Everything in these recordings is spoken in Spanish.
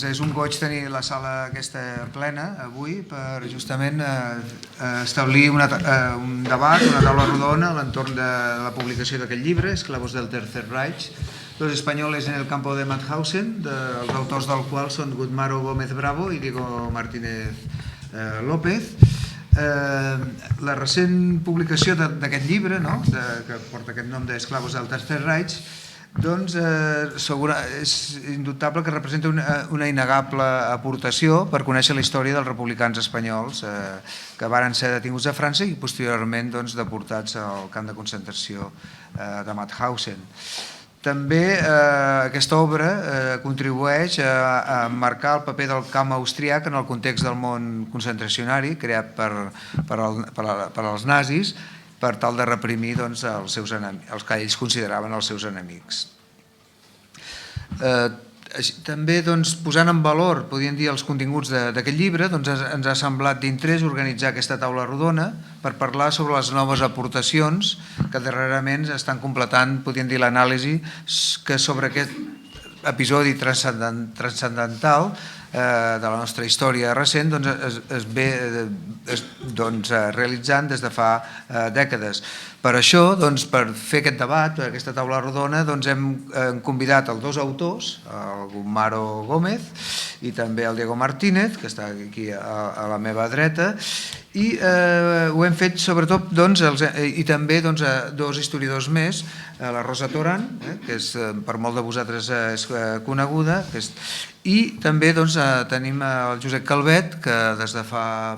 és un goig tenir la sala aquesta plena avui per justament establir un debat, una taula rodona a l'entorn de la publicació d'aquest llibre, Esclavos del Tercer Reich, los españoles en el campo de Mauthausen, els autors del qual són Gudmaro Gómez Bravo i Diego Martínez López. La recent publicació d'aquest llibre, que porta aquest nom d'Esclavos del Tercer Reich, doncs és indubtable que representa una innegable aportació per conèixer la història dels republicans espanyols que varen ser detinguts a França i posteriorment deportats al camp de concentració de Mauthausen. També aquesta obra contribueix a marcar el paper del camp austríac en el context del món concentracionari creat per als nazis per tal de reprimir els que ells consideraven els seus enemics. També posant en valor, podríem dir, els continguts d'aquest llibre, ens ha semblat d'interès organitzar aquesta taula rodona per parlar sobre les noves aportacions que darrerament estan completant, podríem dir, l'anàlisi que sobre aquest episodi transcendental de la nostra història recent es ve realitzant des de fa dècades. Per això, per fer aquest debat, aquesta taula rodona, hem convidat els dos autors, el Gudmaro Gómez i també el Diego Martínez, que està aquí a la meva dreta, i ho hem fet sobretot, i també dos historiadors més, la Rosa Toran, que per molt de vosaltres és coneguda, i també tenim el Josep Calvet, que des de fa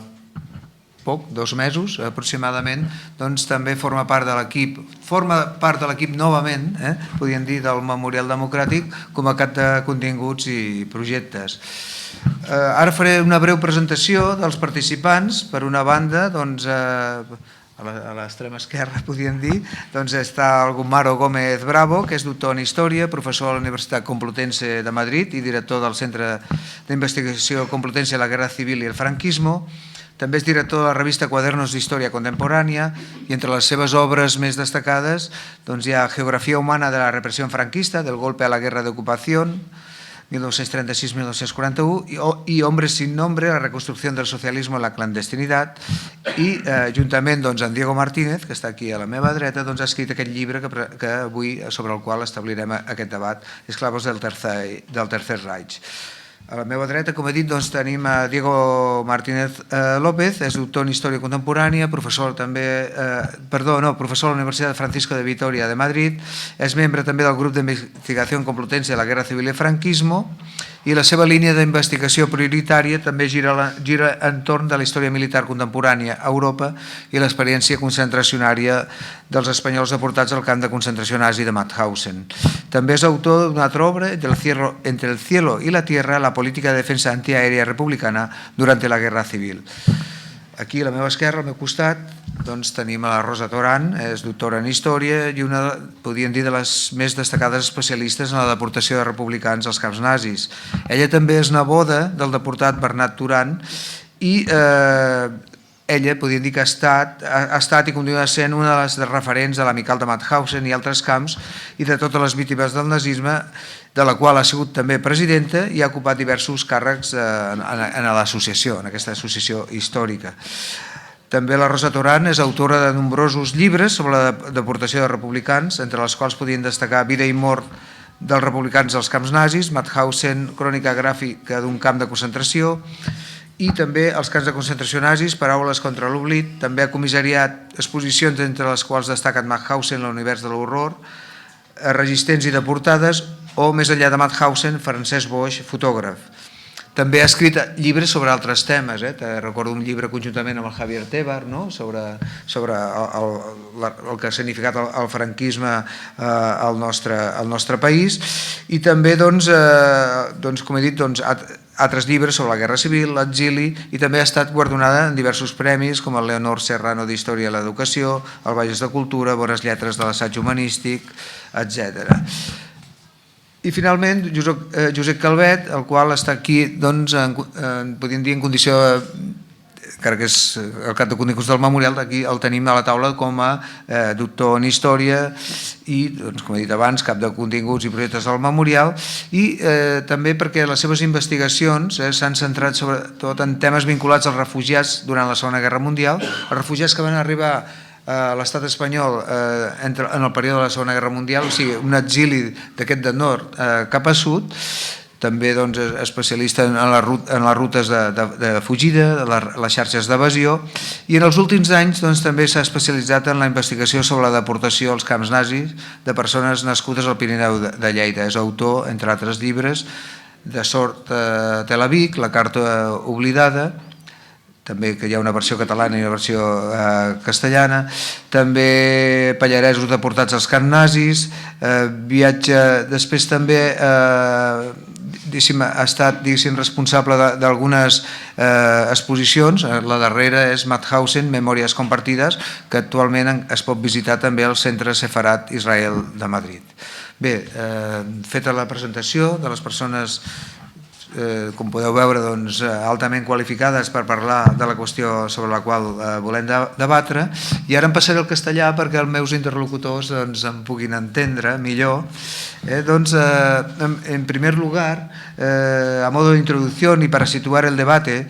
poc, 2 mesos aproximadament, també forma part de l'equip novament, podríem dir, del Memorial Democràtic com a cap de continguts i projectes. Ara faré una breu presentació dels participants. Per una banda, a l'extrema esquerra, podríem dir, està el Gudmaro Gómez Bravo, que és doctor en Història, professor a la Universitat Complutense de Madrid i director del Centre d'Investigació Complutense de la Guerra Civil i el Franquismo. També és director de la revista Cuadernos de Historia Contemporánea i entre les seves obres més destacades hi ha Geografía humana de la represión franquista, del golpe a la guerra de ocupación, 1936-1941, i Hombres sin nombre, la reconstrucción del socialismo en la clandestinidad, i juntament amb Diego Martínez, que està aquí a la meva dreta, ha escrit aquest llibre sobre el qual establirem aquest debat, Esclavos del Tercer Reich. A la meva dreta, com he dit, tenim Diego Martínez López, és doctor en Història Contemporània, professor a la Universitat Francisco de Vitoria de Madrid, és membre també del grup d'investigació Complutense de la Guerra Civil i el Franquismo, i la seva línia d'investigació prioritària també gira entorn de la història militar contemporània a Europa i l'experiència concentracionària dels espanyols deportats al camp de concentració nazi de Mauthausen. També és autor d'una altra obra, Entre el cielo y la tierra, la política de defensa antiaèria republicana durante la Guerra Civil. Aquí a la meva esquerra, al meu costat, tenim la Rosa Toran, és doctora en Història i una, podríem dir, de les més destacades especialistes en la deportació de republicans als camps nazis. Ella també és neboda del deportat Bernat Turan i ella, podríem dir que ha estat i continua sent una de les referents de l'Amical de Mauthausen i altres camps i de totes les víctimes del nazisme, de la qual ha sigut també presidenta i ha ocupat diversos càrrecs en l'associació, en aquesta associació històrica. També la Rosa Toran és autora de nombrosos llibres sobre la deportació de republicans, entre els quals podien destacar Vida i mort dels republicans als camps nazis, Mauthausen, crònica gràfica d'un camp de concentració, i també els camps de concentració nazis, Paraules contra l'oblit. També ha comissariat exposicions entre les quals destaquen Mauthausen, l'univers de l'horror, Resistents i deportades, o Més enllà de Mauthausen, Francesc Boix, fotògraf. També ha escrit llibres sobre altres temes. Recordo un llibre conjuntament amb el Javier Tebar sobre el que ha significat el franquisme al nostre país, i també, com he dit, altres llibres sobre la Guerra Civil, l'exili, i també ha estat guardonada en diversos premis com el Leonor Serrano d'Història i l'Educació, el Bages de Cultura, Bones Lletres de l'Assaig Humanístic, etc. I finalment Josep Calvet, el qual està aquí, podríem dir, en condició encara que és el cap de continguts del memorial, aquí el tenim a la taula com a doctor en història i, doncs, com he dit abans, cap de continguts i projectes del memorial, i també perquè les seves investigacions s'han centrat sobretot en temes vinculats als refugiats durant la Segona Guerra Mundial, els refugiats que van arribar a l'estat espanyol en el període de la Segona Guerra Mundial, o sigui, un exili d'aquest de nord cap a sud, també especialista en les rutes de fugida, les xarxes d'evasió, i en els últims anys també s'ha especialitzat en la investigació sobre la deportació als camps nazis de persones nascudes al Pirineu de Lleida. És autor, entre altres llibres, de Sort a Tel Aviv, La carta oblidada, també que hi ha una versió catalana i una versió castellana, també Pallaresos deportats als camps nazis, viatge, després també ha estat responsable d'algunes exposicions, la darrera és Mauthausen, Memòries compartides, que actualment es pot visitar també al Centre Sefarat Israel de Madrid. Bé, feta la presentació de les persones, com podeu veure, altament qualificades per parlar de la qüestió sobre la qual volem debatre, i ara em passaré al castellà perquè els meus interlocutors em puguin entendre millor. En primer lugar, a modo de introducción y para situar el debate,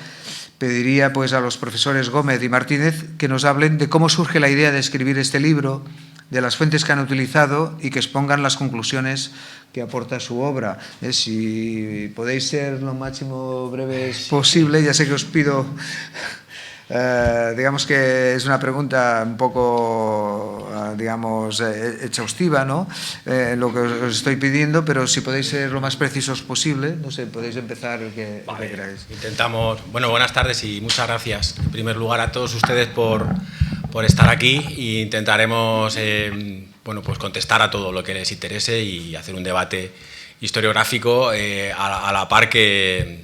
pediría a los profesores Gómez y Martínez que nos hablen de cómo surge la idea de escribir este libro, de las fuentes que han utilizado y que expongan las conclusiones que aporta su obra. Si podéis ser lo máximo breves posible, ya sé que os pido, digamos que es una pregunta un poco, digamos, exhaustiva, ¿no? Lo que os estoy pidiendo, pero si podéis ser lo más precisos posible, no sé, podéis empezar el que queráis. Intentamos. Bueno, buenas tardes y muchas gracias, en primer lugar, a todos ustedes por estar aquí, e intentaremos pues contestar a todo lo que les interese y hacer un debate historiográfico a la par que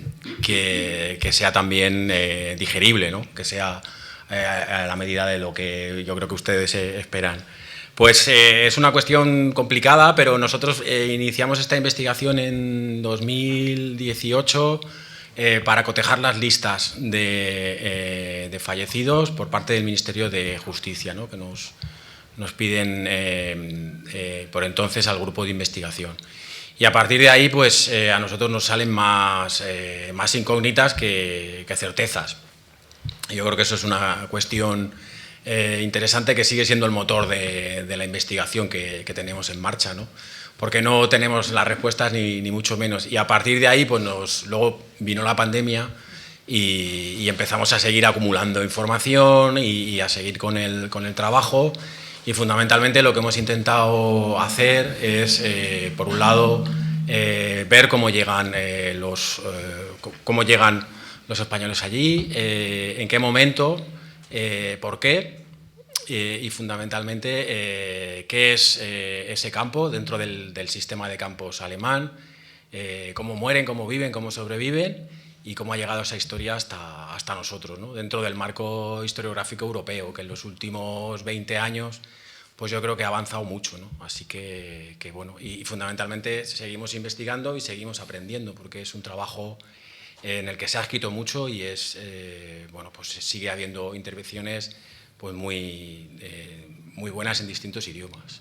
sea también digerible, ¿no? Que sea a la medida de lo que yo creo que ustedes esperan. Pues es una cuestión complicada, pero nosotros iniciamos esta investigación en 2018 para cotejar las listas de fallecidos por parte del Ministerio de Justicia, ¿no? Que nos piden por entonces al grupo de investigación. Y a partir de ahí, pues a nosotros nos salen más incógnitas que certezas. Yo creo que eso es una cuestión interesante que sigue siendo el motor de la investigación que tenemos en marcha, ¿no? Porque no tenemos las respuestas ni mucho menos. Y a partir de ahí, pues luego vino la pandemia y empezamos a seguir acumulando información y a seguir con el trabajo. Y fundamentalmente lo que hemos intentado hacer es, por un lado, ver cómo llegan los españoles allí, en qué momento, por qué. Y fundamentalmente qué es ese campo dentro del sistema de campos alemán, cómo mueren, cómo viven, cómo sobreviven y cómo ha llegado esa historia hasta nosotros, ¿no? Dentro del marco historiográfico europeo, que en los últimos 20 años pues yo creo que ha avanzado mucho, ¿no? Así que bueno, y fundamentalmente seguimos investigando y seguimos aprendiendo, porque es un trabajo en el que se ha escrito mucho y es bueno, pues sigue habiendo intervenciones pues muy buenas en distintos idiomas.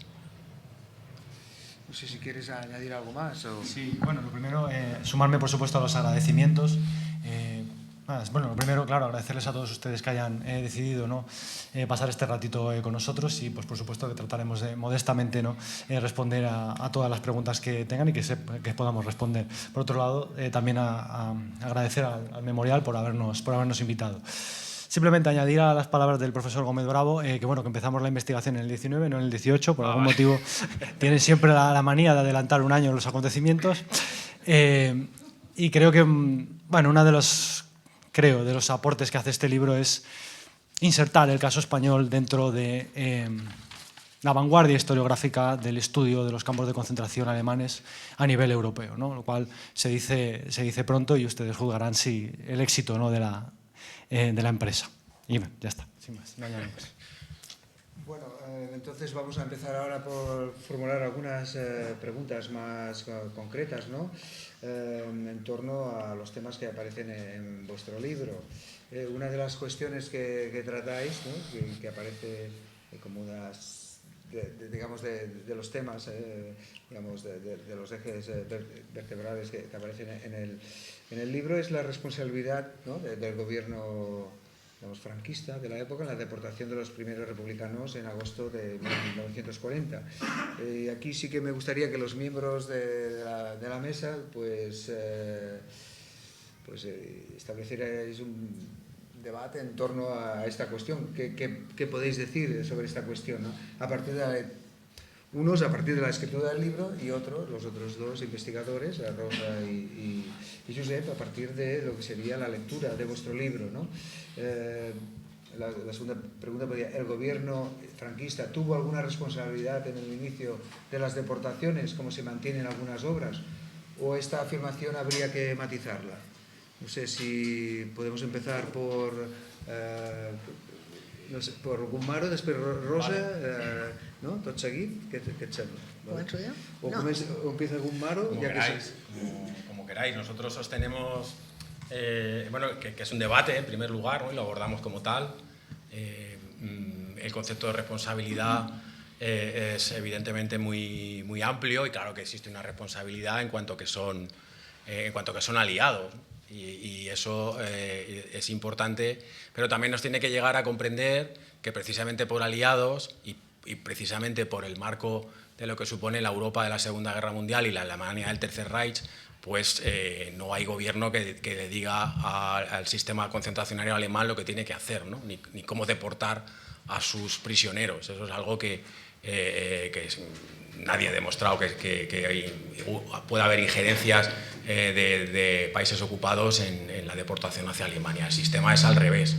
No sé si quieres añadir algo más. Sí, bueno, lo primero, sumarme por supuesto a los agradecimientos. Bueno, lo primero, claro, agradecerles a todos ustedes que hayan decidido, ¿no?, pasar este ratito con nosotros, y pues por supuesto que trataremos de modestamente, ¿no?, responder a todas las preguntas que tengan y que podamos responder. Por otro lado, también agradecer al Memorial por habernos invitado. Simplemente añadir a las palabras del profesor Gómez Bravo que bueno, que empezamos la investigación en el 19, no en el 18, por algún motivo tienen siempre la manía de adelantar un año los acontecimientos, y creo que bueno, uno de los aportes que hace este libro es insertar el caso español dentro de la vanguardia historiográfica del estudio de los campos de concentración alemanes a nivel europeo, ¿no? Lo cual se dice pronto, y ustedes juzgarán si el éxito, ¿no?, de la empresa. Y ya está, sin más, no añado más. Bueno, entonces vamos a empezar ahora por formular algunas preguntas más concretas, ¿no? En torno a los temas que aparecen en vuestro libro. Una de las cuestiones que tratáis, ¿no? que aparece como unas, digamos, de los temas, digamos, de los ejes vertebrales que aparecen en el libro, es la responsabilidad, ¿no? del gobierno, digamos, franquista de la época en la deportación de los primeros republicanos en agosto de 1940. Aquí sí que me gustaría que los miembros de la mesa pues establecierais un debate en torno a esta cuestión. ¿Qué podéis decir sobre esta cuestión, ¿no? Unos a partir de la escritura del libro y otros, los otros dos investigadores, Rosa y Josep, a partir de lo que sería la lectura de vuestro libro, ¿no? La segunda pregunta podría: ¿el gobierno franquista tuvo alguna responsabilidad en el inicio de las deportaciones, como se mantiene en algunas obras? ¿O esta afirmación habría que matizarla? No sé si podemos empezar por no sé, por Gumaro, després Rosa, ¿no? Tot seguit, què et sembla? ¿Comenzo yo? O empieza Gumaro. Como queráis, como queráis. Nosotros sostenemos bueno, que es un debate, en primer lugar, ¿no? Y lo abordamos como tal. El concepto de responsabilidad es evidentemente muy amplio, y claro que existe una responsabilidad en cuanto que son aliados, ¿no? Y eso es importante, pero también nos tiene que llegar a comprender que precisamente por aliados y precisamente por el marco de lo que supone la Europa de la Segunda Guerra Mundial y la Alemania del Tercer Reich, pues no hay gobierno que le diga al sistema concentracionario alemán lo que tiene que hacer, ¿no? ni cómo deportar a sus prisioneros. Eso es algo que nadie ha demostrado que pueda haber injerencias de países ocupados en la deportación hacia Alemania. El sistema es al revés.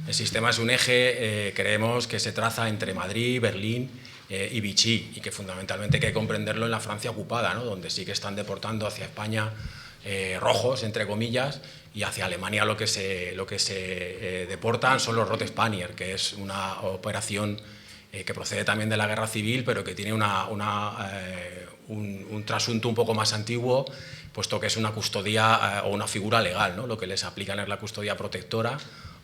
El sistema es un eje, creemos, que se traza entre Madrid, Berlín y Vichy, y que fundamentalmente hay que comprenderlo en la Francia ocupada, ¿no? Donde sí que están deportando hacia España rojos, entre comillas, y hacia Alemania lo que se deportan son los Rote-Spanier, que es una operación que procede también de la Guerra Civil, pero que tiene un trasunto un poco más antiguo, puesto que es una custodia o una figura legal, ¿no? Lo que les aplican es la custodia protectora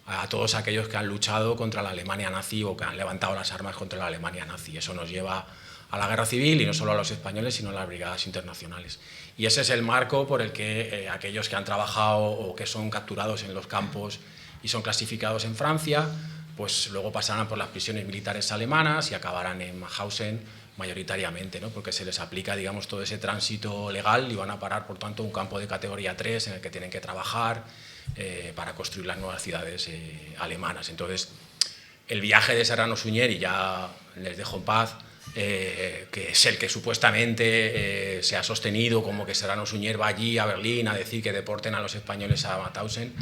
a todos aquellos que han luchado contra la Alemania nazi o que han levantado las armas contra la Alemania nazi. Eso nos lleva a la Guerra Civil, y no solo a los españoles, sino a las brigadas internacionales. Y ese es el marco por el que aquellos que han trabajado o que son capturados en los campos y son clasificados en Francia, pues luego pasarán por las prisiones militares alemanas y acabarán en Mauthausen mayoritariamente, ¿no? Porque se les aplica, digamos, todo ese tránsito legal y van a parar, por tanto, un campo de categoría 3 en el que tienen que trabajar para construir las nuevas ciudades alemanas. Entonces, el viaje de Serrano Suñer, y ya les dejo en paz, que es el que supuestamente se ha sostenido como que Serrano Suñer va allí a Berlín a decir que deporten a los españoles a Mauthausen.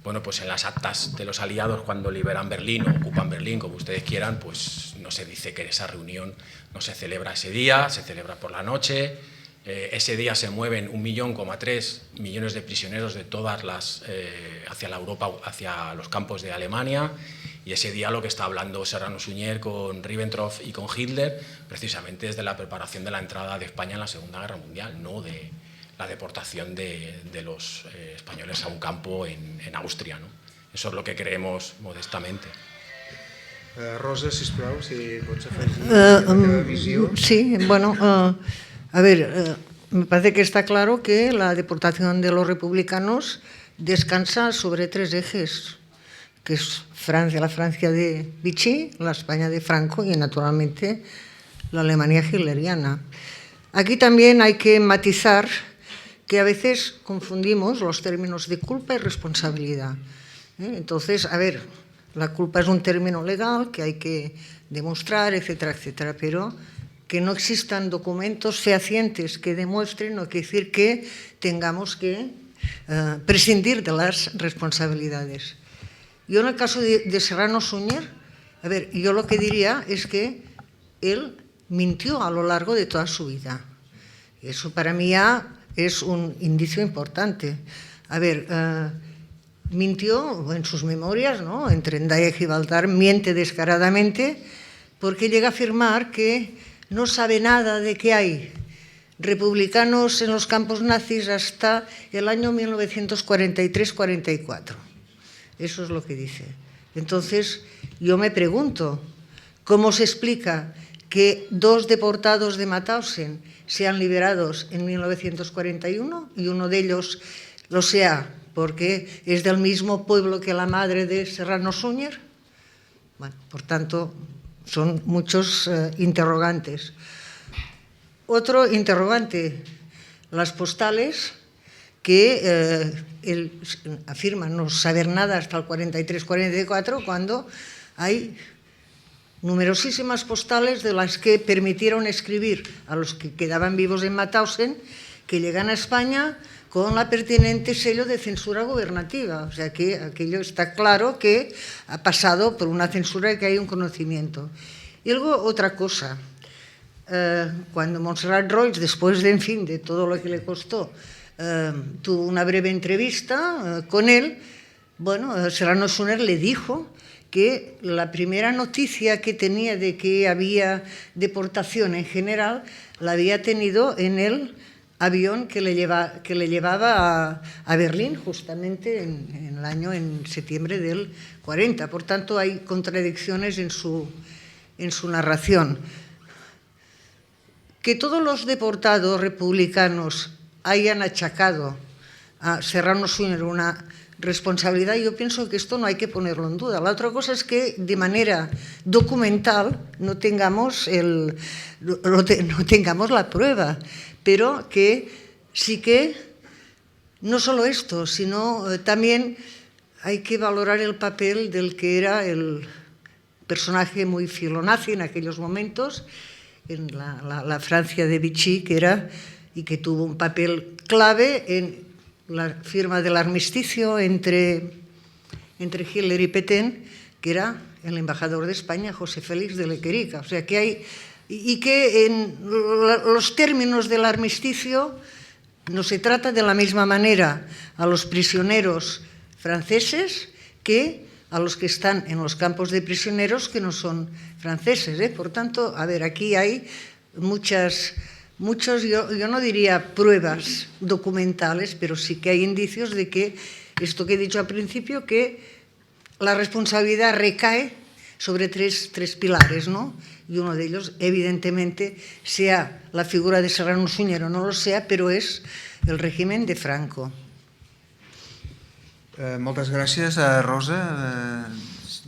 Bueno, pues en las actas de los aliados, cuando liberan Berlín o ocupan Berlín, como ustedes quieran, pues no se dice que esa reunión no se celebra ese día, se celebra por la noche. Ese día se mueven 1,3 millones de prisioneros de todas las hacia la Europa, hacia los campos de Alemania, y ese día lo que está hablando Serrano Suñer con Ribbentrop y con Hitler precisamente es de la preparación de la entrada de España en la Segunda Guerra Mundial, no de la deportación de los españoles a un campo en Austria, ¿no? Eso es lo que creemos modestamente. Rosa, sisplau, si pots afegir la teva visió. Sí, bueno, a ver, me parece que está claro que la deportación de los republicanos descansa sobre 3 ejes, que es Francia, la Francia de Vichy, la España de Franco y, naturalmente, la Alemania hitleriana. Aquí también hay que matizar que a veces confundimos los términos de culpa y responsabilidad. Entonces, a ver, la culpa es un término legal que hay que demostrar, etcétera, etcétera, pero que no existan documentos fehacientes que demuestren no quiere decir que tengamos que prescindir de las responsabilidades. Yo en el caso de Serrano Suñer, a ver, yo lo que diría es que él mintió a lo largo de toda su vida. Eso para mí ya es un indicio importante. A ver, mintió en sus memorias, ¿no? En Trendaya y Gibraltar miente descaradamente, porque llega a afirmar que no sabe nada de que hay republicanos en los campos nazis hasta el año 1943-44. Eso es lo que dice. Entonces, yo me pregunto, ¿cómo se explica que 2 deportados de Mauthausen sean liberados en 1941 y uno de ellos lo sea porque es del mismo pueblo que la madre de Serrano Suñer? Bueno, por tanto, son muchos interrogantes. Otro interrogante, las postales, que él afirma no saber nada hasta el 43-44, cuando hay numerosísimas postales de las que permitieron escribir a los que quedaban vivos en Mauthausen, que llegan a España con la pertinente sello de censura gubernativa. O sea que aquello está claro que ha pasado por una censura y que hay un conocimiento. Y luego otra cosa, cuando Montserrat Roig, después de, en fin, de todo lo que le costó, tuvo una breve entrevista con él, bueno, Serrano Suñer le dijo que la primera noticia que tenía de que había deportación en general la había tenido en el avión que le llevaba a Berlín, justamente en septiembre del 40. Por tanto, hay contradicciones en su narración. Que todos los deportados republicanos hayan achacado a Serrano Suñer una responsabilidad, yo pienso que esto no hay que ponerlo en duda. La otra cosa es que de manera documental no tengamos la prueba, pero que sí que no solo esto, sino también hay que valorar el papel del que era el personaje muy filonazi en aquellos momentos, en la Francia de Vichy, que era y que tuvo un papel clave en la firma del armisticio entre Hitler y Pétain, que era el embajador de España, José Félix de Lequerica. O sea que hay, y que en los términos del armisticio no se trata de la misma manera a los prisioneros franceses que a los que están en los campos de prisioneros que no son franceses, ¿eh? Por tanto, a ver, aquí hay muchos, yo no diría pruebas documentales, pero sí que hay indicios de que esto que he dicho al principio, que la responsabilidad recae sobre tres pilares, ¿no? Y uno de ellos, evidentemente, sea la figura de Serrano Suñer o no lo sea, però és el régimen de Franco. Moltes gràcies, Rosa.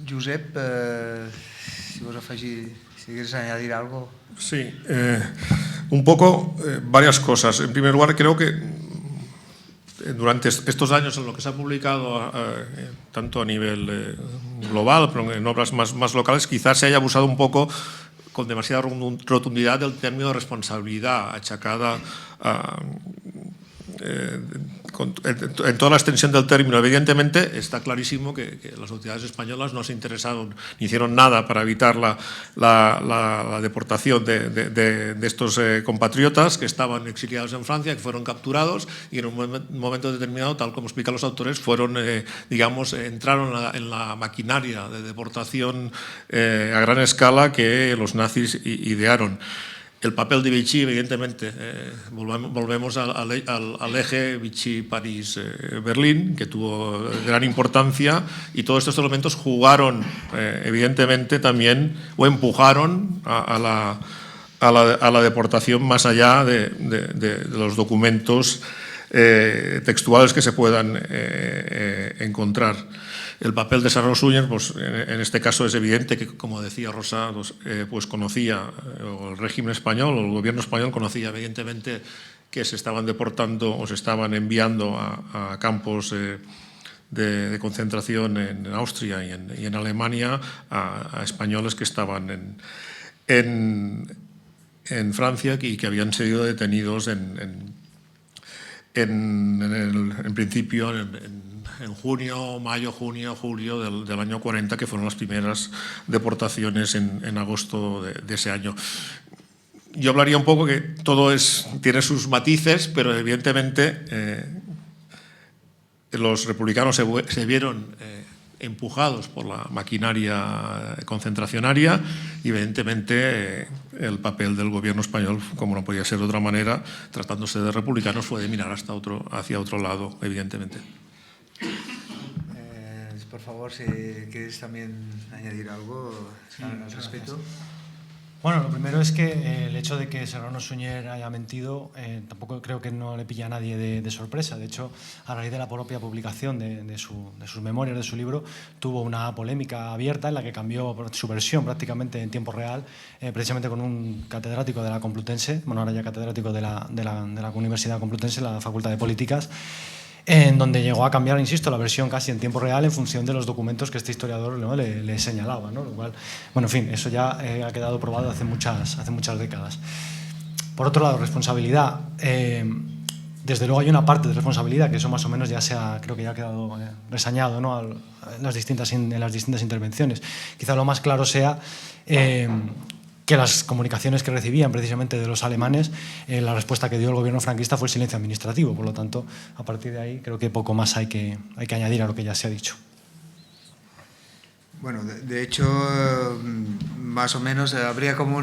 Josep, si vols afegir, si quieres añadir algo. Sí, un poco varias cosas. En primer lugar, creo que durante estos años en lo que se ha publicado, tanto a nivel global, pero en obras más locales, quizás se haya abusado un poco con demasiada rotundidad del término de responsabilidad achacada en toda la extensión del término. Evidentemente está clarísimo que las autoridades españolas no se interesaron ni hicieron nada para evitar la deportación de estos compatriotas que estaban exiliados en Francia, que fueron capturados y en un momento determinado, tal como explican los autores, fueron, entraron en la maquinaria de deportación a gran escala que los nazis idearon. El papel de Vichy, evidentemente, volvemos al eje Vichy-París-Berlín, que tuvo gran importancia, y todos estos elementos jugaron, evidentemente, también, o empujaron a la deportación más allá de los documentos textuales que se puedan encontrar. El papel de Serrano Suñer, pues, en este caso es evidente que, como decía Rosa, pues conocía, o el régimen español o el gobierno español conocía evidentemente que se estaban deportando o se estaban enviando a campos de concentración en Austria y en Alemania a españoles que estaban en Francia y que habían sido detenidos en principio en junio, mayo, junio, julio del año 40, que fueron las primeras deportaciones en agosto de ese año. Yo hablaría un poco que todo tiene sus matices, pero evidentemente los republicanos se vieron empujados por la maquinaria concentracionaria y, evidentemente, el papel del gobierno español, como no podía ser de otra manera, tratándose de republicanos, fue de mirar hacia otro lado, evidentemente. Por favor, si quieres también añadir algo al respecto. Gracias. Bueno, lo primero es que el hecho de que Serrano Suñer haya mentido tampoco creo que no le pilla a nadie de sorpresa. De hecho, a raíz de la propia publicación de sus memorias, de su libro, tuvo una polémica abierta en la que cambió su versión prácticamente en tiempo real, precisamente con un catedrático de la Complutense, bueno, ahora ya catedrático de la Universidad Complutense, la Facultad de Políticas, en donde llegó a cambiar, insisto, la versión casi en tiempo real en función de los documentos que este historiador, ¿no?, le señalaba, ¿no? Lo cual, bueno, en fin, eso ya ha quedado probado hace muchas décadas. Por otro lado, responsabilidad. Desde luego hay una parte de responsabilidad, que eso más o menos creo que ya ha quedado resañado, ¿no?, en las distintas intervenciones. Quizá lo más claro sea que las comunicaciones que recibían precisamente de los alemanes, la respuesta que dio el gobierno franquista fue el silencio administrativo. Por lo tanto, a partir de ahí creo que poco más hay que añadir a lo que ya se ha dicho. Bueno, de hecho, más o menos habría como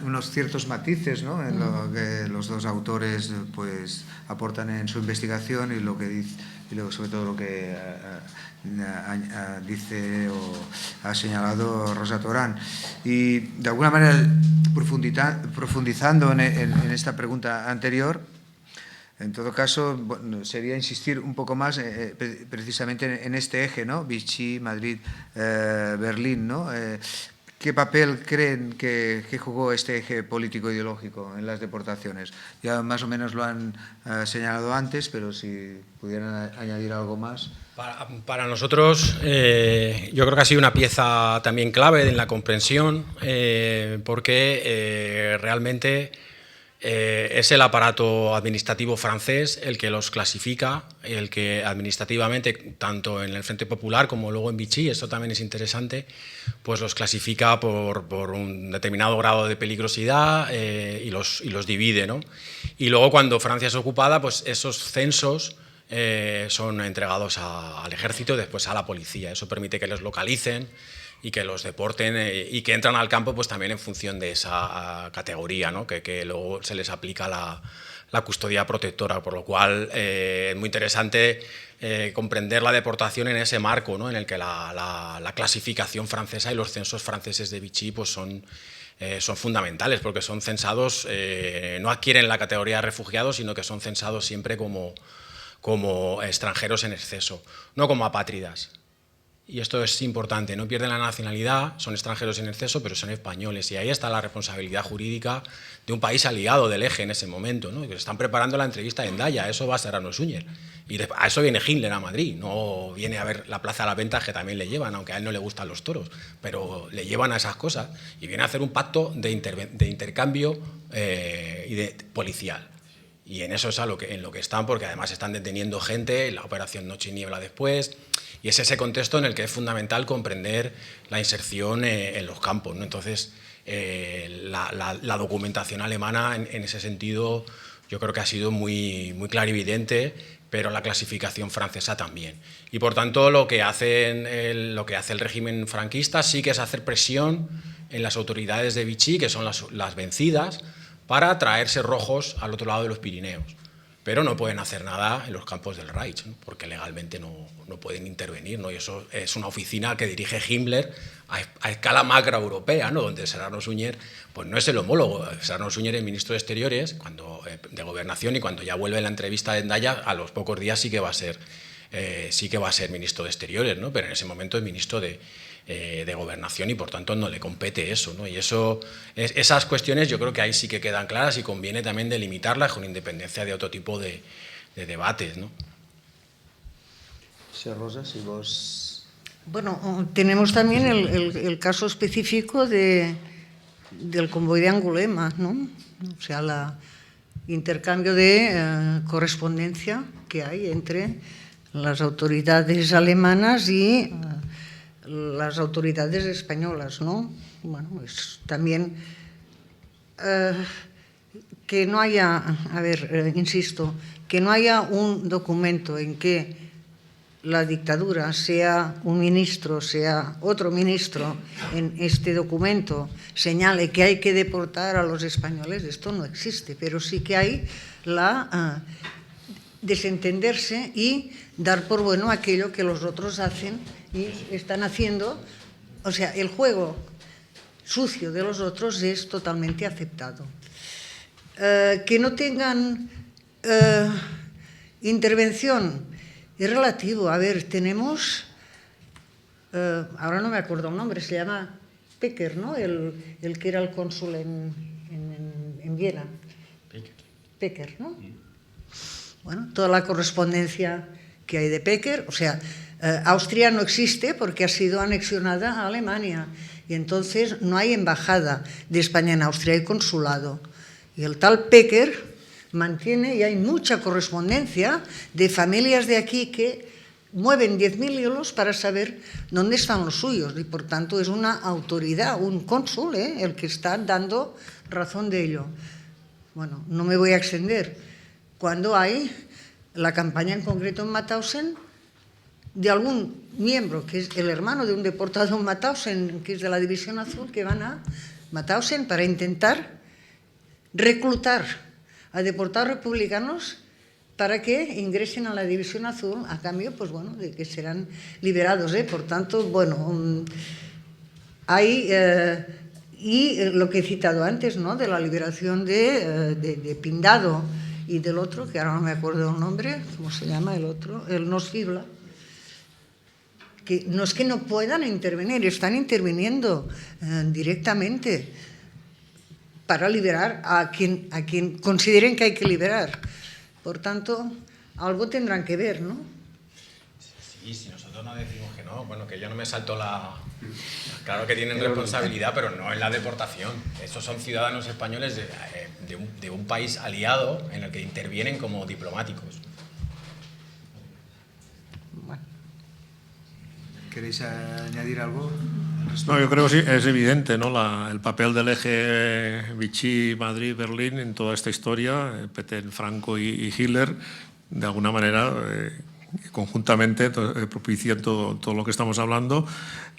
unos ciertos matices, ¿no?, en lo que los dos autores pues aportan en su investigación y lo que dice, y luego sobre todo lo que dice o ha señalado Rosa Torán. Y de alguna manera, profundizando en esta pregunta anterior, en todo caso, bueno, sería insistir un poco más precisamente en este eje, ¿no?, Vichy, Madrid, Berlín, ¿no? ¿Qué papel creen que jugó este eje político-ideológico en las deportaciones? Ya más o menos lo han señalado antes, pero si pudieran añadir algo más. Para nosotros, yo creo que ha sido una pieza también clave en la comprensión, porque realmente es el aparato administrativo francés el que los clasifica, el que administrativamente, tanto en el Frente Popular como luego en Vichy, esto también es interesante, pues los clasifica por un determinado grado de peligrosidad y los divide, ¿no? Y luego, cuando Francia es ocupada, pues esos censos son entregados al ejército y después a la policía. Eso permite que los localicen y que los deporten y que entran al campo pues también en función de esa categoría, ¿no?, que luego se les aplica la custodia protectora, por lo cual es muy interesante comprender la deportación en ese marco, ¿no?, en el que la clasificación francesa y los censos franceses de Vichy pues son fundamentales, porque son censados, no adquieren la categoría de refugiados, sino que son censados siempre como extranjeros en exceso, no como apátridas. Y esto es importante, no pierden la nacionalidad, son extranjeros en exceso, pero son españoles. Y ahí está la responsabilidad jurídica de un país aliado del eje en ese momento, ¿no? Que están preparando la entrevista en Endaya, eso va a Serrano Suñer. Y a eso viene Hitler a Madrid, no viene a ver la Plaza de las Ventas, que también le llevan, aunque a él no le gustan los toros, pero le llevan a esas cosas. Y viene a hacer un pacto de intercambio y de policial. Y en eso es en lo que están, porque además están deteniendo gente, la operación Noche y Niebla después. Y es ese contexto en el que es fundamental comprender la inserción en los campos, ¿no? Entonces, la documentación alemana en ese sentido yo creo que ha sido muy, muy clarividente, pero la clasificación francesa también. Y por tanto, lo que hace el régimen franquista sí que es hacer presión en las autoridades de Vichy, que son las vencidas, para traerse rojos al otro lado de los Pirineos. Pero no pueden hacer nada en los campos del Reich, ¿no?, porque legalmente no pueden intervenir, ¿no? Y eso es una oficina que dirige Himmler a escala macroeuropea, ¿no?, donde Serrano Suñer pues no es el homólogo. Serrano Suñer es ministro de Exteriores de Gobernación, y cuando ya vuelve en la entrevista de Endaya, a los pocos días sí que va a ser ministro de Exteriores, ¿no? Pero en ese momento es ministro de Gobernación, y por tanto no le compete eso, ¿no? Y esas cuestiones yo creo que ahí sí que quedan claras, y conviene también delimitarlas con independencia de otro tipo de debates, ¿no? Sí, Rosa, si vos... Bueno, tenemos también el caso específico del convoy de Angulema, ¿no? O sea, el intercambio de correspondencia que hay entre las autoridades alemanas y las autoridades españolas, ¿no? Bueno, es también que no haya, insisto, que no haya un documento en que la dictadura, sea un ministro, sea otro ministro, en este documento señale que hay que deportar a los españoles, esto no existe, pero sí que hay la desentenderse y dar por bueno aquello que los otros hacen y están haciendo. O sea, el juego sucio de los otros es totalmente aceptado. Que no tengan intervención es relativo. A ver, tenemos, ahora no me acuerdo el nombre, se llama Pecker, ¿no? El que era el cónsul en Viena. Pecker, ¿no? Bueno, toda la correspondencia que hay de Pecker, o sea, Austria no existe porque ha sido anexionada a Alemania y entonces no hay embajada de España en Austria, hay consulado. Y el tal Pecker mantiene, y hay mucha correspondencia de familias de aquí que mueven 10.000 euros para saber dónde están los suyos y por tanto es una autoridad, un cónsul, el que está dando razón de ello. Bueno, no me voy a extender. Cuando hay la campaña en concreto en Mauthausen de algún miembro, que es el hermano de un deportado en Mauthausen, que es de la División Azul, que van a Mauthausen para intentar reclutar a deportados republicanos para que ingresen a la División Azul a cambio, pues bueno, de que serán liberados. Por tanto, bueno, hay... y lo que he citado antes, ¿no?, de la liberación de Pindado y del otro, que ahora no me acuerdo el nombre, ¿cómo se llama el otro? El Nosfibla, que no es que no puedan intervenir, están interviniendo directamente para liberar a quien consideren que hay que liberar. Por tanto, algo tendrán que ver, ¿no? Sí, si nosotros no decimos que no, bueno, que yo no me salto la... Claro que tienen responsabilidad, pero no en la deportación. Estos son ciudadanos españoles de un país aliado en el que intervienen como diplomáticos. Bueno. ¿Queréis añadir algo? No, yo creo que sí, es evidente, ¿no?, el papel del eje Vichy, Madrid, Berlín en toda esta historia, Petén, Franco y Hitler, de alguna manera conjuntamente propician todo lo que estamos hablando,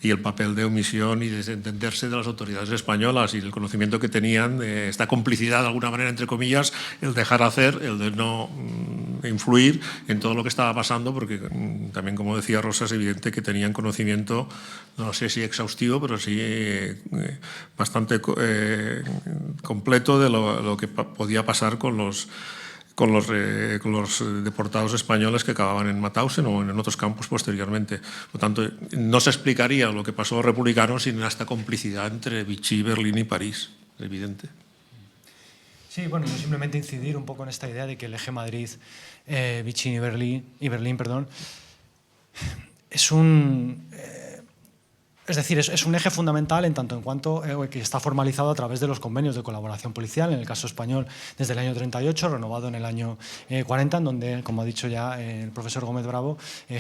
y el papel de omisión y desentenderse de las autoridades españolas y el conocimiento que tenían, esta complicidad de alguna manera, entre comillas, el dejar hacer, el de no influir en todo lo que estaba pasando, porque también, como decía Rosa, es evidente que tenían conocimiento, no sé si exhaustivo, pero sí bastante completo de lo que podía pasar con los deportados españoles que acababan en Mauthausen o en otros campos posteriormente. Por lo tanto, no se explicaría lo que pasó a los republicanos sin esta complicidad entre Vichy, Berlín y París, es evidente. Sí, bueno, yo simplemente incidir un poco en esta idea de que el eje Madrid, Vichy y Berlín, perdón, es un... Es decir, es un eje fundamental en tanto en cuanto que está formalizado a través de los convenios de colaboración policial, en el caso español desde el año 38, renovado en el año 40, en donde, como ha dicho ya el profesor Gómez Bravo,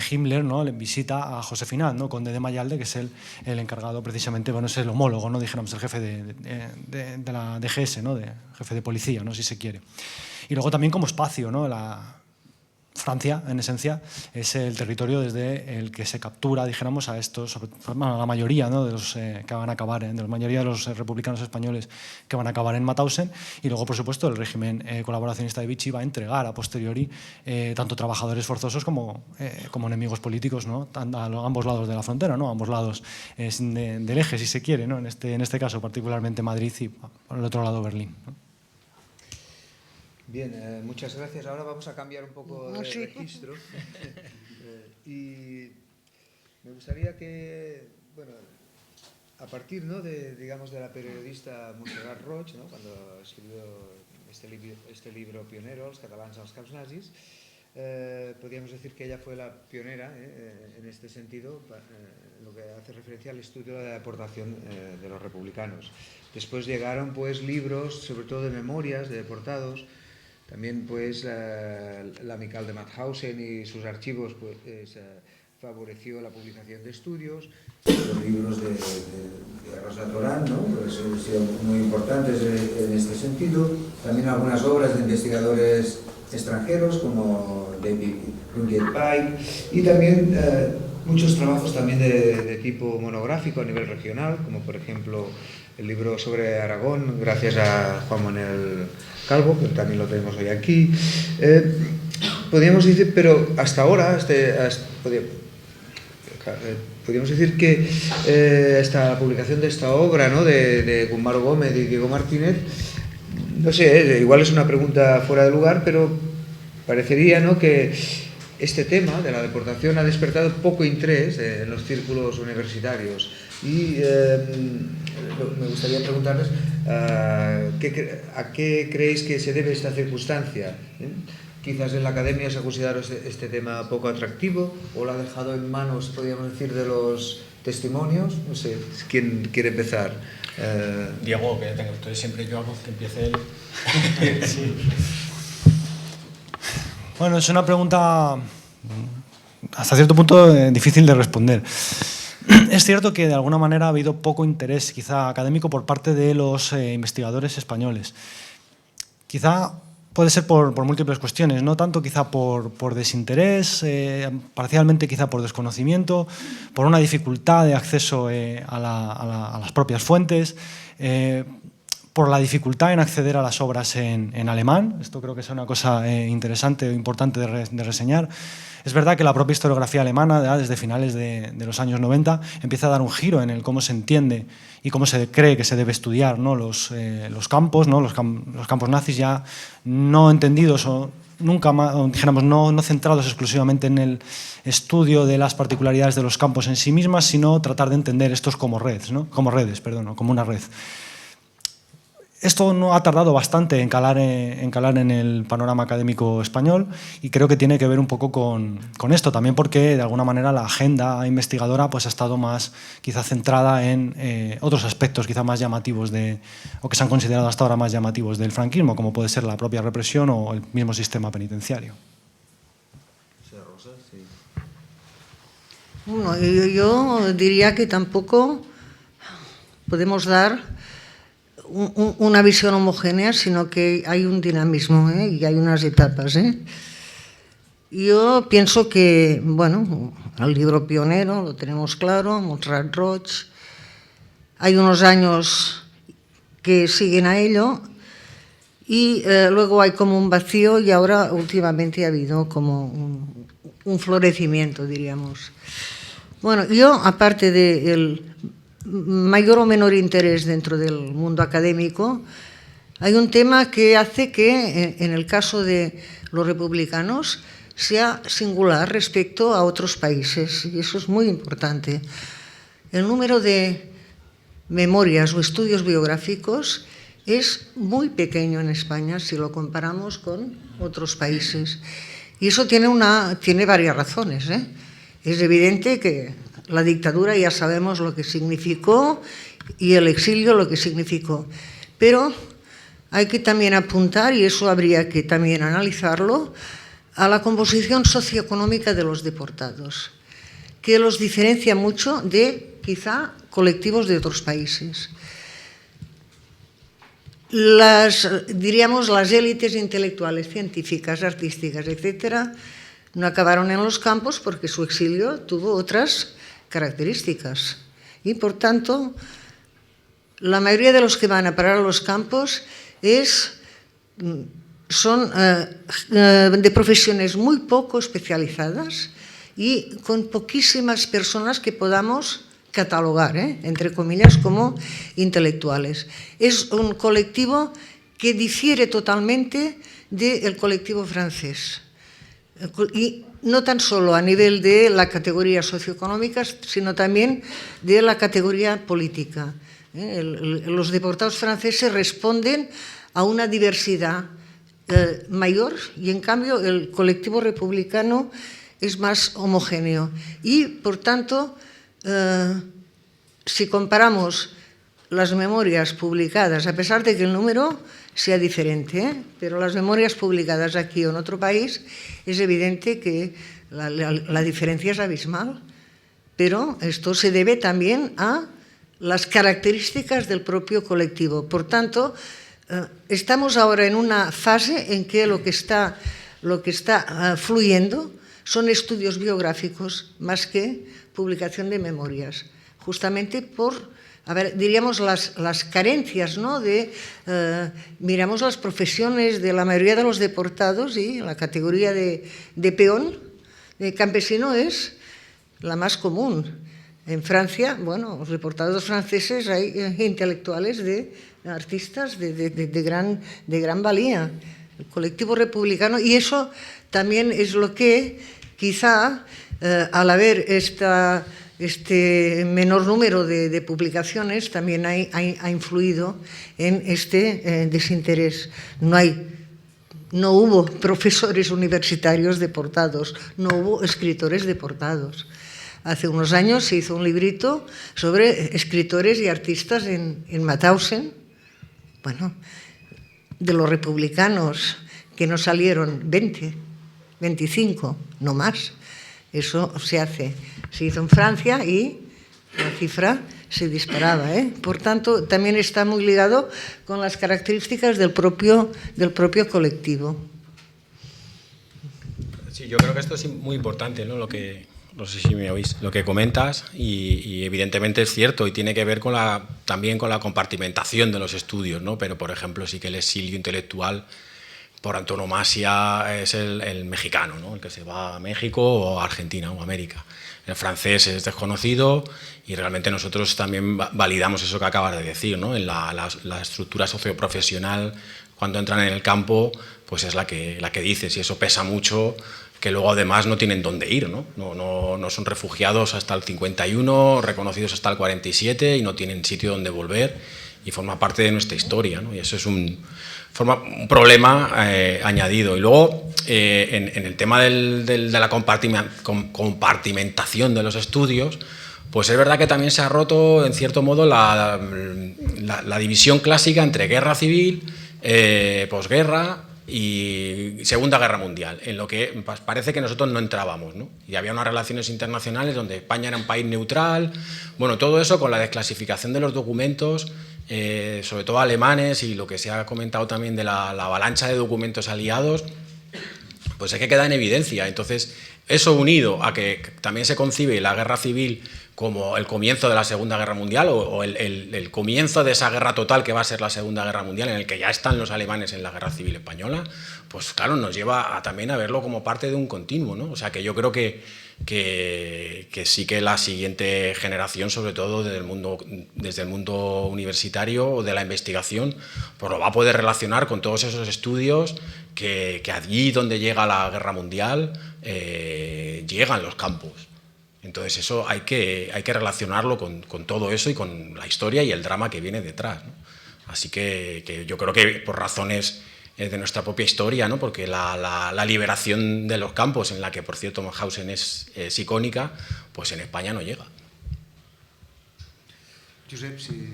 Himmler, ¿no?, le visita a Josefina, ¿no?, conde de Mayalde, que es el encargado precisamente, bueno, es el homólogo, ¿no?, dijéramos, el jefe de la DGS, ¿no?, jefe de policía, ¿no?, si se quiere. Y luego también como espacio, ¿no?, Francia, en esencia, es el territorio desde el que se captura, dijéramos, a estos, a la mayoría, ¿no?, de los que van a acabar, de la mayoría de los republicanos españoles que van a acabar en Mauthausen, y luego, por supuesto, el régimen colaboracionista de Vichy va a entregar a posteriori tanto trabajadores forzosos como enemigos políticos, ¿no?, a ambos lados de la frontera, ¿no?, a ambos lados del eje, si se quiere, ¿no?, en este caso particularmente Madrid y por el otro lado Berlín, ¿no? Bien, muchas gracias. Ahora vamos a cambiar un poco de registro. Y me gustaría que, bueno, a partir, ¿no?, de la periodista Montserrat Roig, ¿no?, cuando escribió este libro pionero, Los catalans als camps nazis, podríamos decir que ella fue la pionera en este sentido, lo que hace referencia al estudio de la deportación de los republicanos. Después llegaron, pues, libros, sobre todo de memorias de deportados. También, pues, la Amical de Mauthausen y sus archivos, pues, favoreció la publicación de estudios. Los libros de Rosa Torán, ¿no?, pues, han sido muy importantes en este sentido. También algunas obras de investigadores extranjeros, como David Wingate-Pike, y también muchos trabajos también de tipo monográfico a nivel regional, como por ejemplo el libro sobre Aragón, gracias a Juan Manuel Calvo, que también lo tenemos hoy aquí. Podríamos decir, pero hasta ahora, podríamos decir que esta publicación de esta obra, ¿no?, de Gumaro Gómez y Diego Martínez, no sé, igual es una pregunta fuera de lugar, pero parecería, ¿no?, que este tema de la deportación ha despertado poco interés en los círculos universitarios. Y me gustaría preguntarles a qué creéis que se debe esta circunstancia. Quizás en la academia se ha considerado este tema poco atractivo, o lo ha dejado en manos, podríamos decir, de los testimonios. No sé, ¿quién quiere empezar? Diego, que estoy siempre yo, que empiece él. Sí. Bueno, es una pregunta hasta cierto punto difícil de responder. Es cierto que de alguna manera ha habido poco interés, quizá académico, por parte de los investigadores españoles. Quizá puede ser por múltiples cuestiones, no tanto quizá por desinterés, parcialmente quizá por desconocimiento, por una dificultad de acceso a las propias fuentes, por la dificultad en acceder a las obras en alemán. Esto creo que es una cosa interesante o importante de reseñar. Es verdad que la propia historiografía alemana, desde finales de los años 90, empieza a dar un giro en el cómo se entiende y cómo se cree que se debe estudiar, ¿no?, los campos, ¿no?, los campos nazis, ya no entendidos o nunca más, dijéramos, no centrados exclusivamente en el estudio de las particularidades de los campos en sí mismas, sino tratar de entender estos como redes, ¿no?, como una red. Esto no ha tardado bastante en calar en el panorama académico español, y creo que tiene que ver un poco con esto, también porque de alguna manera la agenda investigadora pues ha estado más quizá centrada en otros aspectos quizá más llamativos o que se han considerado hasta ahora más llamativos del franquismo, como puede ser la propia represión o el mismo sistema penitenciario. Bueno, yo diría que tampoco podemos dar una visión homogénea, sino que hay un dinamismo, y hay unas etapas. Yo pienso que, bueno, el libro pionero lo tenemos claro, Montserrat Roig, hay unos años que siguen a ello, y luego hay como un vacío, y ahora últimamente ha habido como un florecimiento, diríamos. Bueno, yo, aparte del mayor o menor interés dentro del mundo académico, hay un tema que hace que, en el caso de los republicanos, sea singular respecto a otros países, y eso es muy importante. El número de memorias o estudios biográficos es muy pequeño en España si lo comparamos con otros países, y eso tiene varias razones. Es evidente que la dictadura ya sabemos lo que significó, y el exilio lo que significó. Pero hay que también apuntar, y eso habría que también analizarlo, a la composición socioeconómica de los deportados, que los diferencia mucho de, quizá, colectivos de otros países. Diríamos, las élites intelectuales, científicas, artísticas, etcétera, no acabaron en los campos porque su exilio tuvo otras características, y por tanto la mayoría de los que van a parar a los campos son de profesiones muy poco especializadas y con poquísimas personas que podamos catalogar, entre comillas, como intelectuales. Es un colectivo que difiere totalmente del colectivo francés, y no tan solo a nivel de la categoría socioeconómica, sino también de la categoría política. Los deportados franceses responden a una diversidad mayor, y en cambio el colectivo republicano es más homogéneo. Y, por tanto, si comparamos las memorias publicadas, a pesar de que el número sea diferente, pero las memorias publicadas aquí o en otro país, es evidente que la diferencia es abismal. Pero esto se debe también a las características del propio colectivo. Por tanto, estamos ahora en una fase en que lo que está lo que está fluyendo son estudios biográficos más que publicación de memorias, justamente por, a ver, diríamos las carencias, ¿no? Miramos las profesiones de la mayoría de los deportados y la categoría de peón, de campesino es la más común. En Francia, bueno, los deportados franceses hay intelectuales, artistas de gran valía. El colectivo republicano, y eso también es lo que quizá al haber este menor número de publicaciones también ha influido en este desinterés. No hubo profesores universitarios deportados, no hubo escritores deportados. Hace unos años se hizo un librito sobre escritores y artistas en Mauthausen. Bueno, de los republicanos que no salieron 20, 25, no más. Eso se hizo en Francia y la cifra se disparaba, Por tanto, también está muy ligado con las características del propio colectivo. Sí, yo creo que esto es muy importante, ¿no? No sé si me oís, lo que comentas, y evidentemente es cierto y tiene que ver también con la compartimentación de los estudios, ¿no? Pero, por ejemplo, sí que el exilio intelectual por antonomasia es el mexicano, ¿no? El que se va a México o a Argentina o a América. El francés es desconocido y realmente nosotros también validamos eso que acabas de decir, ¿no? En la estructura socioprofesional, cuando entran en el campo, pues es la que dices, y eso pesa mucho, que luego además no tienen dónde ir, ¿no? No son refugiados hasta el 51, reconocidos hasta el 47 y no tienen sitio donde volver, y forma parte de nuestra historia, ¿no? Y eso es un problema añadido. Y luego, en el tema de la compartimentación de los estudios, pues es verdad que también se ha roto, en cierto modo, la división clásica entre guerra civil, posguerra y Segunda Guerra Mundial, en lo que parece que nosotros no entrábamos, ¿no? Y había unas relaciones internacionales donde España era un país neutral, bueno, todo eso con la desclasificación de los documentos, sobre todo alemanes, y lo que se ha comentado también de la avalancha de documentos aliados, pues es que queda en evidencia. Entonces, eso unido a que también se concibe la guerra civil como el comienzo de la Segunda Guerra Mundial o el comienzo de esa guerra total que va a ser la Segunda Guerra Mundial, en el que ya están los alemanes en la Guerra Civil Española, pues claro, nos lleva también a verlo como parte de un continuo, ¿no? O sea, que yo creo que sí que la siguiente generación, sobre todo desde el mundo universitario o de la investigación, pues lo va a poder relacionar con todos esos estudios que allí donde llega la Guerra Mundial llegan los campos. Entonces eso hay que relacionarlo con todo eso y con la historia y el drama que viene detrás, ¿no? Así que yo creo que por razones de nuestra propia historia, ¿no? Porque la liberación de los campos, en la que por cierto Mauthausen es icónica, pues en España no llega. Josep, sí,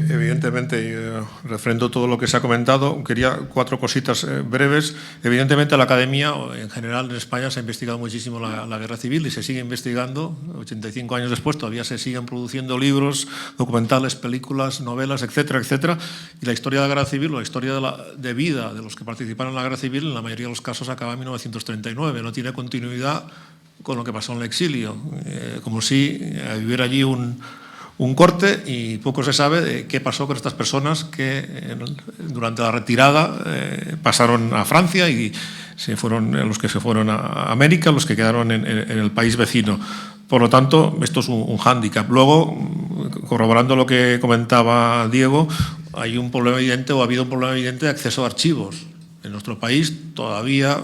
evidentemente, refrendo todo lo que se ha comentado. Quería 4 cositas breves. Evidentemente, la academia, en general, en España se ha investigado muchísimo la guerra civil y se sigue investigando. 85 años después todavía se siguen produciendo libros, documentales, películas, novelas, etcétera, etcétera. Y la historia de la guerra civil, o la historia de vida de los que participaron en la guerra civil, en la mayoría de los casos acaba en 1939. No tiene continuidad con lo que pasó en el exilio. Como si hubiera allí un corte, y poco se sabe de qué pasó con estas personas que durante la retirada pasaron a Francia y los que se fueron a América, los que quedaron en el país vecino. Por lo tanto, esto es un hándicap. Luego, corroborando lo que comentaba Diego, hay un problema evidente, o ha habido un problema evidente de acceso a archivos. En nuestro país todavía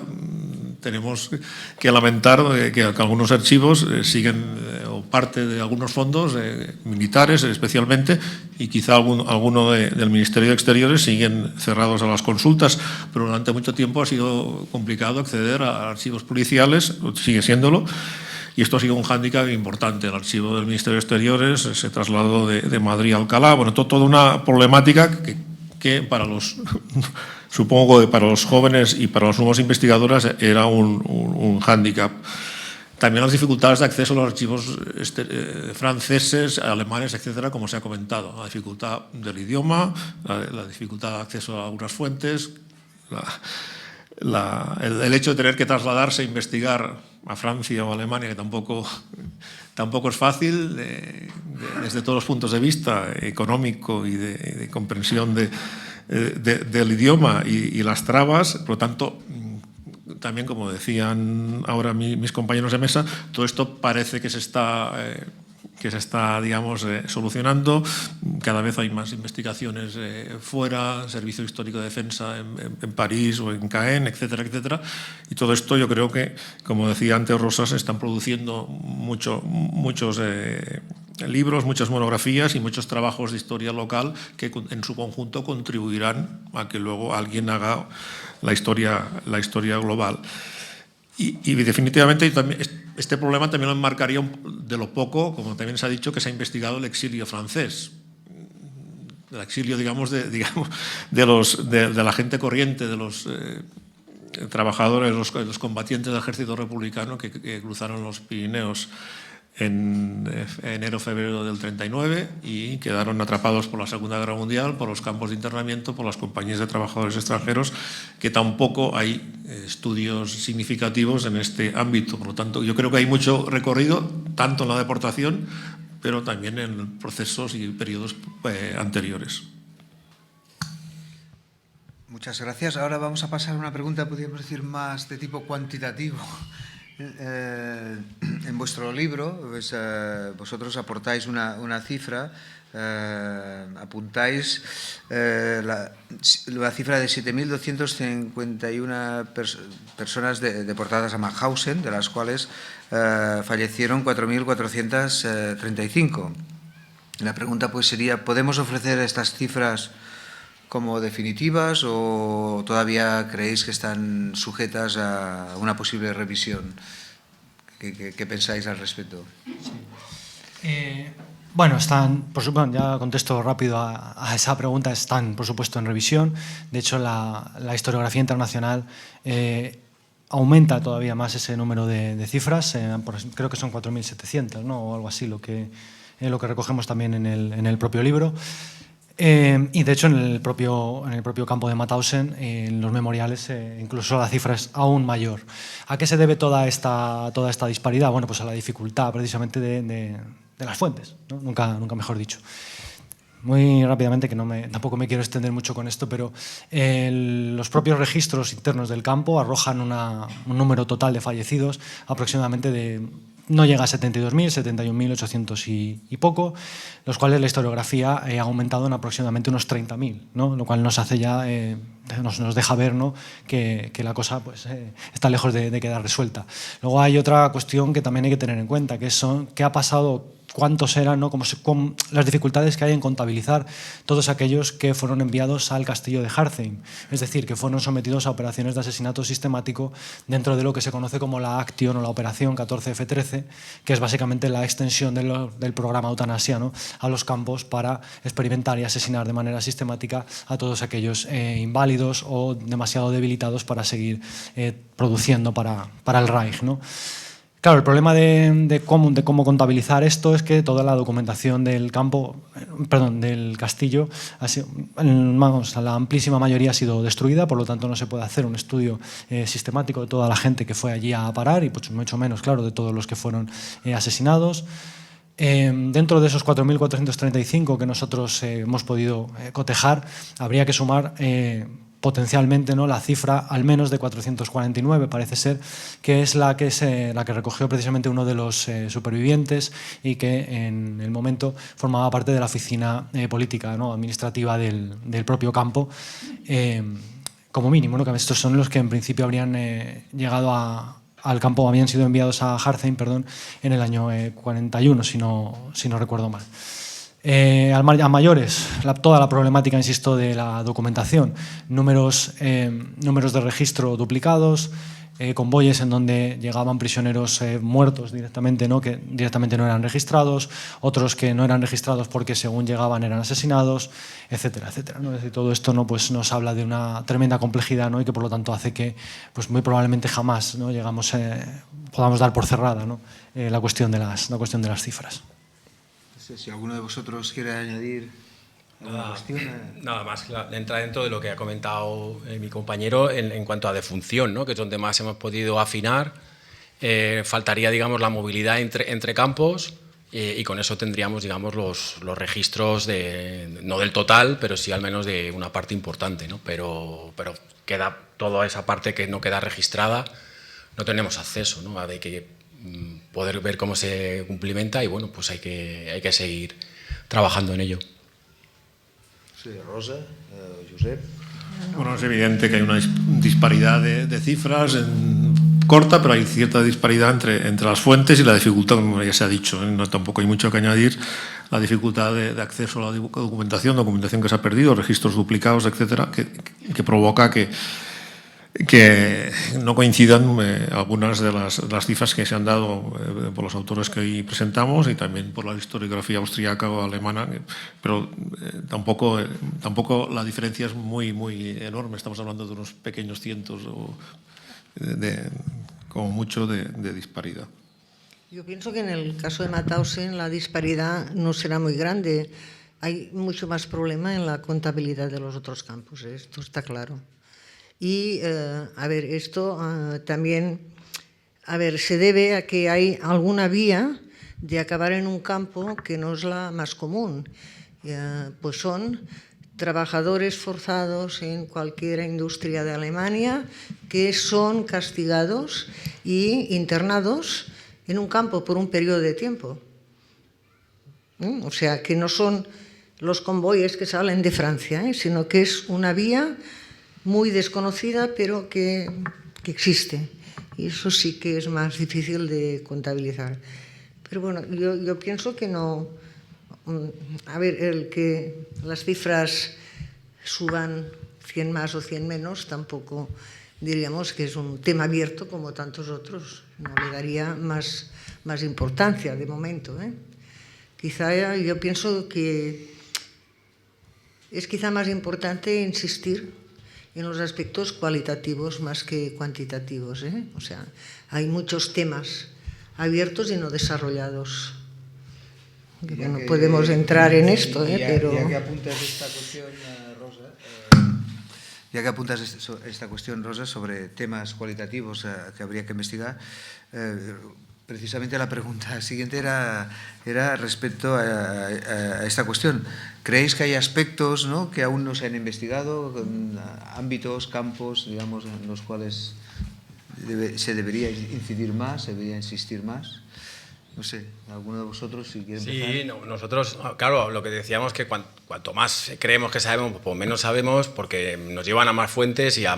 tenemos que lamentar que algunos archivos siguen, o parte de algunos fondos militares especialmente, y quizá alguno del Ministerio de Exteriores, siguen cerrados a las consultas, pero durante mucho tiempo ha sido complicado acceder a archivos policiales, sigue siéndolo, y esto ha sido un hándicap importante. El archivo del Ministerio de Exteriores se trasladó de Madrid a Alcalá. Bueno, toda una problemática que para supongo que para los jóvenes y para los nuevos investigadores era un hándicap. También las dificultades de acceso a los archivos franceses, alemanes, etcétera, como se ha comentado. La dificultad del idioma, la dificultad de acceso a algunas fuentes, el hecho de tener que trasladarse a investigar a Francia o a Alemania, que tampoco es fácil desde todos los puntos de vista, económico y de comprensión del idioma y las trabas. Por lo tanto, también, como decían ahora mis compañeros de mesa, todo esto parece que se está digamos, solucionando. Cada vez hay más investigaciones fuera, Servicio Histórico de Defensa en París o en Caen, etcétera, etcétera. Y todo esto yo creo que, como decía antes Rosa, se están produciendo muchos libros, muchas monografías y muchos trabajos de historia local que en su conjunto contribuirán a que luego alguien haga la historia global. Y definitivamente también, este problema también lo enmarcaría de lo poco, como también se ha dicho, que se ha investigado el exilio francés. El exilio, digamos, de la gente corriente, de los trabajadores, los combatientes del ejército republicano que cruzaron los Pirineos en enero-febrero del 39 y quedaron atrapados por la Segunda Guerra Mundial, por los campos de internamiento, por las compañías de trabajadores extranjeros, que tampoco hay estudios significativos en este ámbito. Por lo tanto, yo creo que hay mucho recorrido, tanto en la deportación, pero también en procesos y periodos anteriores. Muchas gracias. Ahora vamos a pasar a una pregunta, podríamos decir, más de tipo cuantitativo. En vuestro libro, pues, vosotros aportáis una cifra, apuntáis la cifra de 7.251 personas deportadas a Mauthausen, de las cuales fallecieron 4.435. La pregunta pues sería, ¿podemos ofrecer estas cifras como definitivas o todavía creéis que están sujetas a una posible revisión? ¿Qué pensáis al respecto? Bueno, están, por supuesto, ya contesto rápido a esa pregunta, están por supuesto en revisión. De hecho, la historiografía internacional aumenta todavía más ese número de cifras, creo que son 4.700, ¿no? O algo así, lo que recogemos también en el propio libro. Y de hecho en el propio campo de Mauthausen, en los memoriales, incluso la cifra es aún mayor. ¿A qué se debe toda esta disparidad? Bueno, pues a la dificultad precisamente de las fuentes, ¿no? Nunca mejor dicho. Muy rápidamente, que tampoco me quiero extender mucho con esto, pero los propios registros internos del campo arrojan un número total de fallecidos aproximadamente no llega a 72.000, 71.800 y poco, los cuales la historiografía ha aumentado en aproximadamente unos 30.000, ¿no? Lo cual nos hace ya, nos deja ver, ¿no? que la cosa pues, está lejos de quedar resuelta. Luego hay otra cuestión que también hay que tener en cuenta, que es qué ha pasado, cuántos eran, ¿no? Las dificultades que hay en contabilizar todos aquellos que fueron enviados al castillo de Hartheim, es decir, que fueron sometidos a operaciones de asesinato sistemático dentro de lo que se conoce como la Action o la Operación 14F13, que es básicamente la extensión del programa eutanasia, ¿no? A los campos para experimentar y asesinar de manera sistemática a todos aquellos inválidos o demasiado debilitados para seguir produciendo para el Reich, ¿no? Claro, el problema de cómo contabilizar esto es que toda la documentación del del castillo, la amplísima mayoría ha sido destruida, por lo tanto no se puede hacer un estudio sistemático de toda la gente que fue allí a parar y pues mucho menos, claro, de todos los que fueron asesinados. Dentro de esos 4.435 que nosotros hemos podido cotejar, habría que sumar potencialmente, ¿no? La cifra al menos de 449, parece ser, que es la que recogió precisamente uno de los supervivientes y que en el momento formaba parte de la oficina política, ¿no? Administrativa del propio campo, como mínimo, ¿no? Que estos son los que en principio habrían llegado al campo, habían sido enviados a Hartheim, en el año 41, si no recuerdo mal. A mayores, toda la problemática, insisto, de la documentación, números de registro duplicados, convoyes en donde llegaban prisioneros muertos directamente, ¿no? Que directamente no eran registrados, otros que no eran registrados porque según llegaban eran asesinados, etcétera, etcétera, ¿no? Es decir, todo esto, ¿no? Pues nos habla de una tremenda complejidad, ¿no? Y que por lo tanto hace que pues muy probablemente jamás, ¿no? Podamos dar por cerrada, ¿no? la cuestión de las cifras. Si alguno de vosotros quiere añadir. Nada más, entra dentro de lo que ha comentado mi compañero en cuanto a defunción, ¿no? Que es donde más hemos podido afinar. Faltaría, digamos, la movilidad entre campos y con eso tendríamos, digamos, los registros, no del total, pero sí al menos de una parte importante, ¿no? Pero queda toda esa parte que no queda registrada, no tenemos acceso, ¿no? Hay que poder ver cómo se cumplimenta y bueno, pues hay que seguir trabajando en ello. Sí, Rosa, Josep. Bueno, es evidente que hay una disparidad de cifras corta, pero hay cierta disparidad entre las fuentes y la dificultad, como ya se ha dicho, no, tampoco hay mucho que añadir, la dificultad de acceso a la documentación que se ha perdido, registros duplicados, etcétera, que provoca que no coincidan algunas de las cifras que se han dado por los autores que hoy presentamos y también por la historiografía austríaca o alemana, pero tampoco la diferencia es muy enorme, estamos hablando de unos pequeños cientos como mucho de disparidad. Yo pienso que en el caso de Mauthausen la disparidad no será muy grande. Hay mucho más problema en la contabilidad de los otros campos, esto está claro. Y, a ver, esto también, se debe a que hay alguna vía de acabar en un campo que no es la más común. Pues son trabajadores forzados en cualquier industria de Alemania que son castigados y internados en un campo por un periodo de tiempo. O sea, que no son los convoyes que salen de Francia, sino que es una vía muy desconocida, pero que existe. Y eso sí que es más difícil de contabilizar. Pero bueno, yo pienso que no... A ver, el que las cifras suban 100 más o 100 menos, tampoco diríamos que es un tema abierto como tantos otros. No le daría más importancia de momento. Quizá yo pienso que es quizá más importante insistir en los aspectos cualitativos más que cuantitativos. O sea, hay muchos temas abiertos y no desarrollados. Bueno, podemos entrar en esto, pero... Ya que apuntas esta cuestión, Rosa, sobre temas cualitativos que habría que investigar, precisamente la pregunta siguiente era respecto a esta cuestión. ¿Creéis que hay aspectos, ¿no?, que aún no se han investigado, ámbitos, campos, digamos, en los cuales se debería incidir más, se debería insistir más? No sé, alguno de vosotros si quiere empezar. Sí, nosotros, claro, lo que decíamos que cuanto más creemos que sabemos, pues menos sabemos, porque nos llevan a más fuentes y a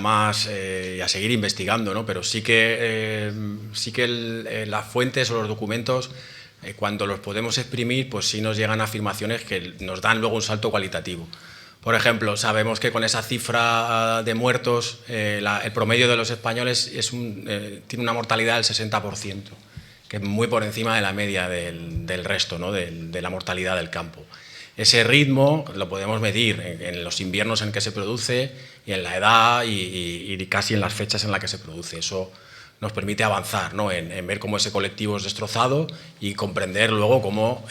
seguir investigando, ¿no? Pero sí que las fuentes o los documentos, cuando los podemos exprimir, pues sí nos llegan afirmaciones que nos dan luego un salto cualitativo. Por ejemplo, sabemos que con esa cifra de muertos, el promedio de los españoles tiene una mortalidad del 60%. Que es muy por encima de la media del resto, ¿no?, de la mortalidad del campo. Ese ritmo lo podemos medir en los inviernos en que se produce y en la edad y casi en las fechas en las que se produce. Eso nos permite avanzar, ¿no?, en ver cómo ese colectivo es destrozado y comprender luego cómo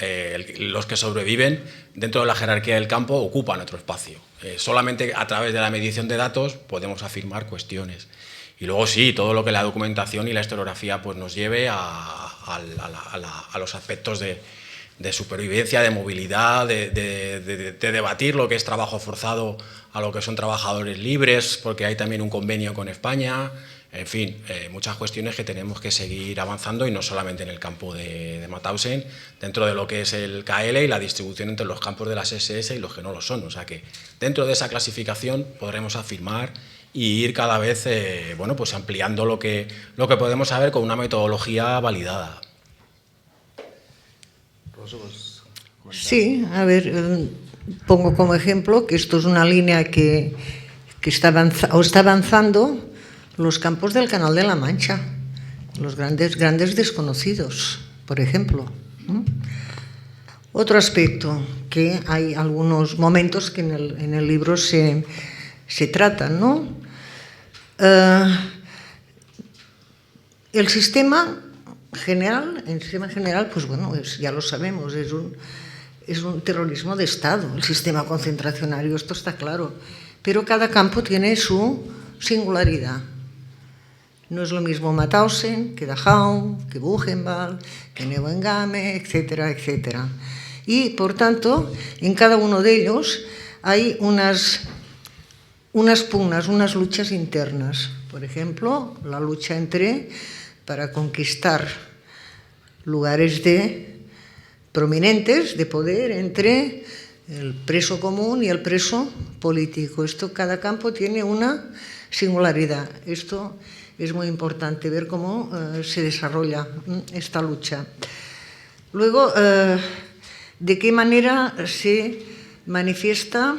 los que sobreviven dentro de la jerarquía del campo ocupan otro espacio. Solamente a través de la medición de datos podemos afirmar cuestiones. Y luego sí, todo lo que la documentación y la historiografía pues, nos lleve a los aspectos de supervivencia, de movilidad, de debatir lo que es trabajo forzado a lo que son trabajadores libres, porque hay también un convenio con España. En fin, muchas cuestiones que tenemos que seguir avanzando y no solamente en el campo de Mauthausen, dentro de lo que es el KL y la distribución entre los campos de las SS y los que no lo son. O sea que dentro de esa clasificación podremos afirmar y ir cada vez pues ampliando lo que podemos saber con una metodología validada. Sí, a ver, pongo como ejemplo que esto es una línea que está avanzando los campos del Canal de la Mancha, los grandes desconocidos, por ejemplo. Otro aspecto, que hay algunos momentos que en el libro se tratan, ¿no? El sistema general, pues bueno, ya lo sabemos, es un terrorismo de Estado, el sistema concentracionario, esto está claro. Pero cada campo tiene su singularidad. No es lo mismo Mauthausen que Dachau, que Buchenwald, que Neuengamme, etcétera, etcétera. Y, por tanto, en cada uno de ellos hay unas pugnas, unas luchas internas. Por ejemplo, la lucha para conquistar lugares prominentes de poder entre el preso común y el preso político. Cada campo tiene una singularidad. Esto es muy importante, ver cómo se desarrolla esta lucha. Luego, de qué manera se manifiesta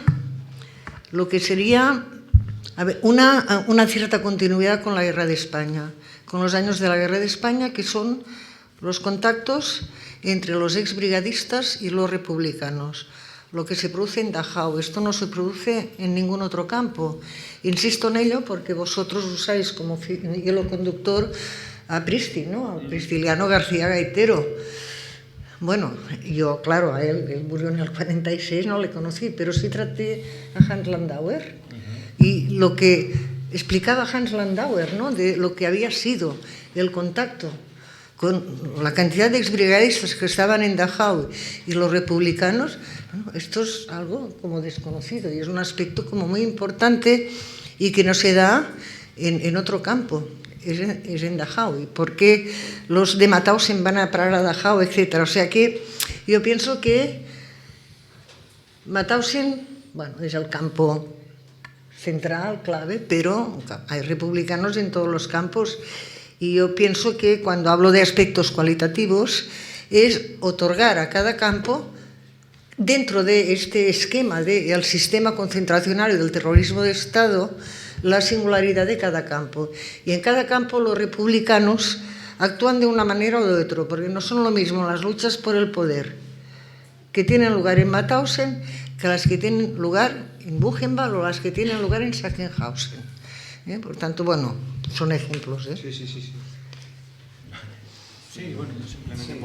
lo que sería una cierta continuidad con la Guerra de España, con los años de la Guerra de España, que son los contactos entre los exbrigadistas y los republicanos. Lo que se produce en Dachau, esto no se produce en ningún otro campo. Insisto en ello porque vosotros usáis como hilo conductor a Pristi, ¿no? A Pristiliano García Gaitero. Bueno, yo, claro, a él murió en el 46, no le conocí, pero sí traté a Hans Landauer. Y lo que explicaba Hans Landauer, ¿no? De lo que había sido el contacto con la cantidad de exbrigadistas que estaban en Dachau y los republicanos, bueno, esto es algo como desconocido y es un aspecto como muy importante y que no se da en otro campo, es en Dachau. ¿Y por qué los de Mauthausen van a parar a Dachau, etcétera? O sea que yo pienso que Mauthausen, bueno, es el campo central, clave, pero hay republicanos en todos los campos. Y yo pienso que cuando hablo de aspectos cualitativos es otorgar a cada campo, dentro de este esquema del sistema concentracionario del terrorismo de Estado, la singularidad de cada campo. Y en cada campo los republicanos actúan de una manera o de otra, porque no son lo mismo las luchas por el poder que tienen lugar en Mauthausen que las que tienen lugar en Buchenwald o las que tienen lugar en Sachsenhausen. Por tanto, bueno, son ejemplos. Sí, bueno, simplemente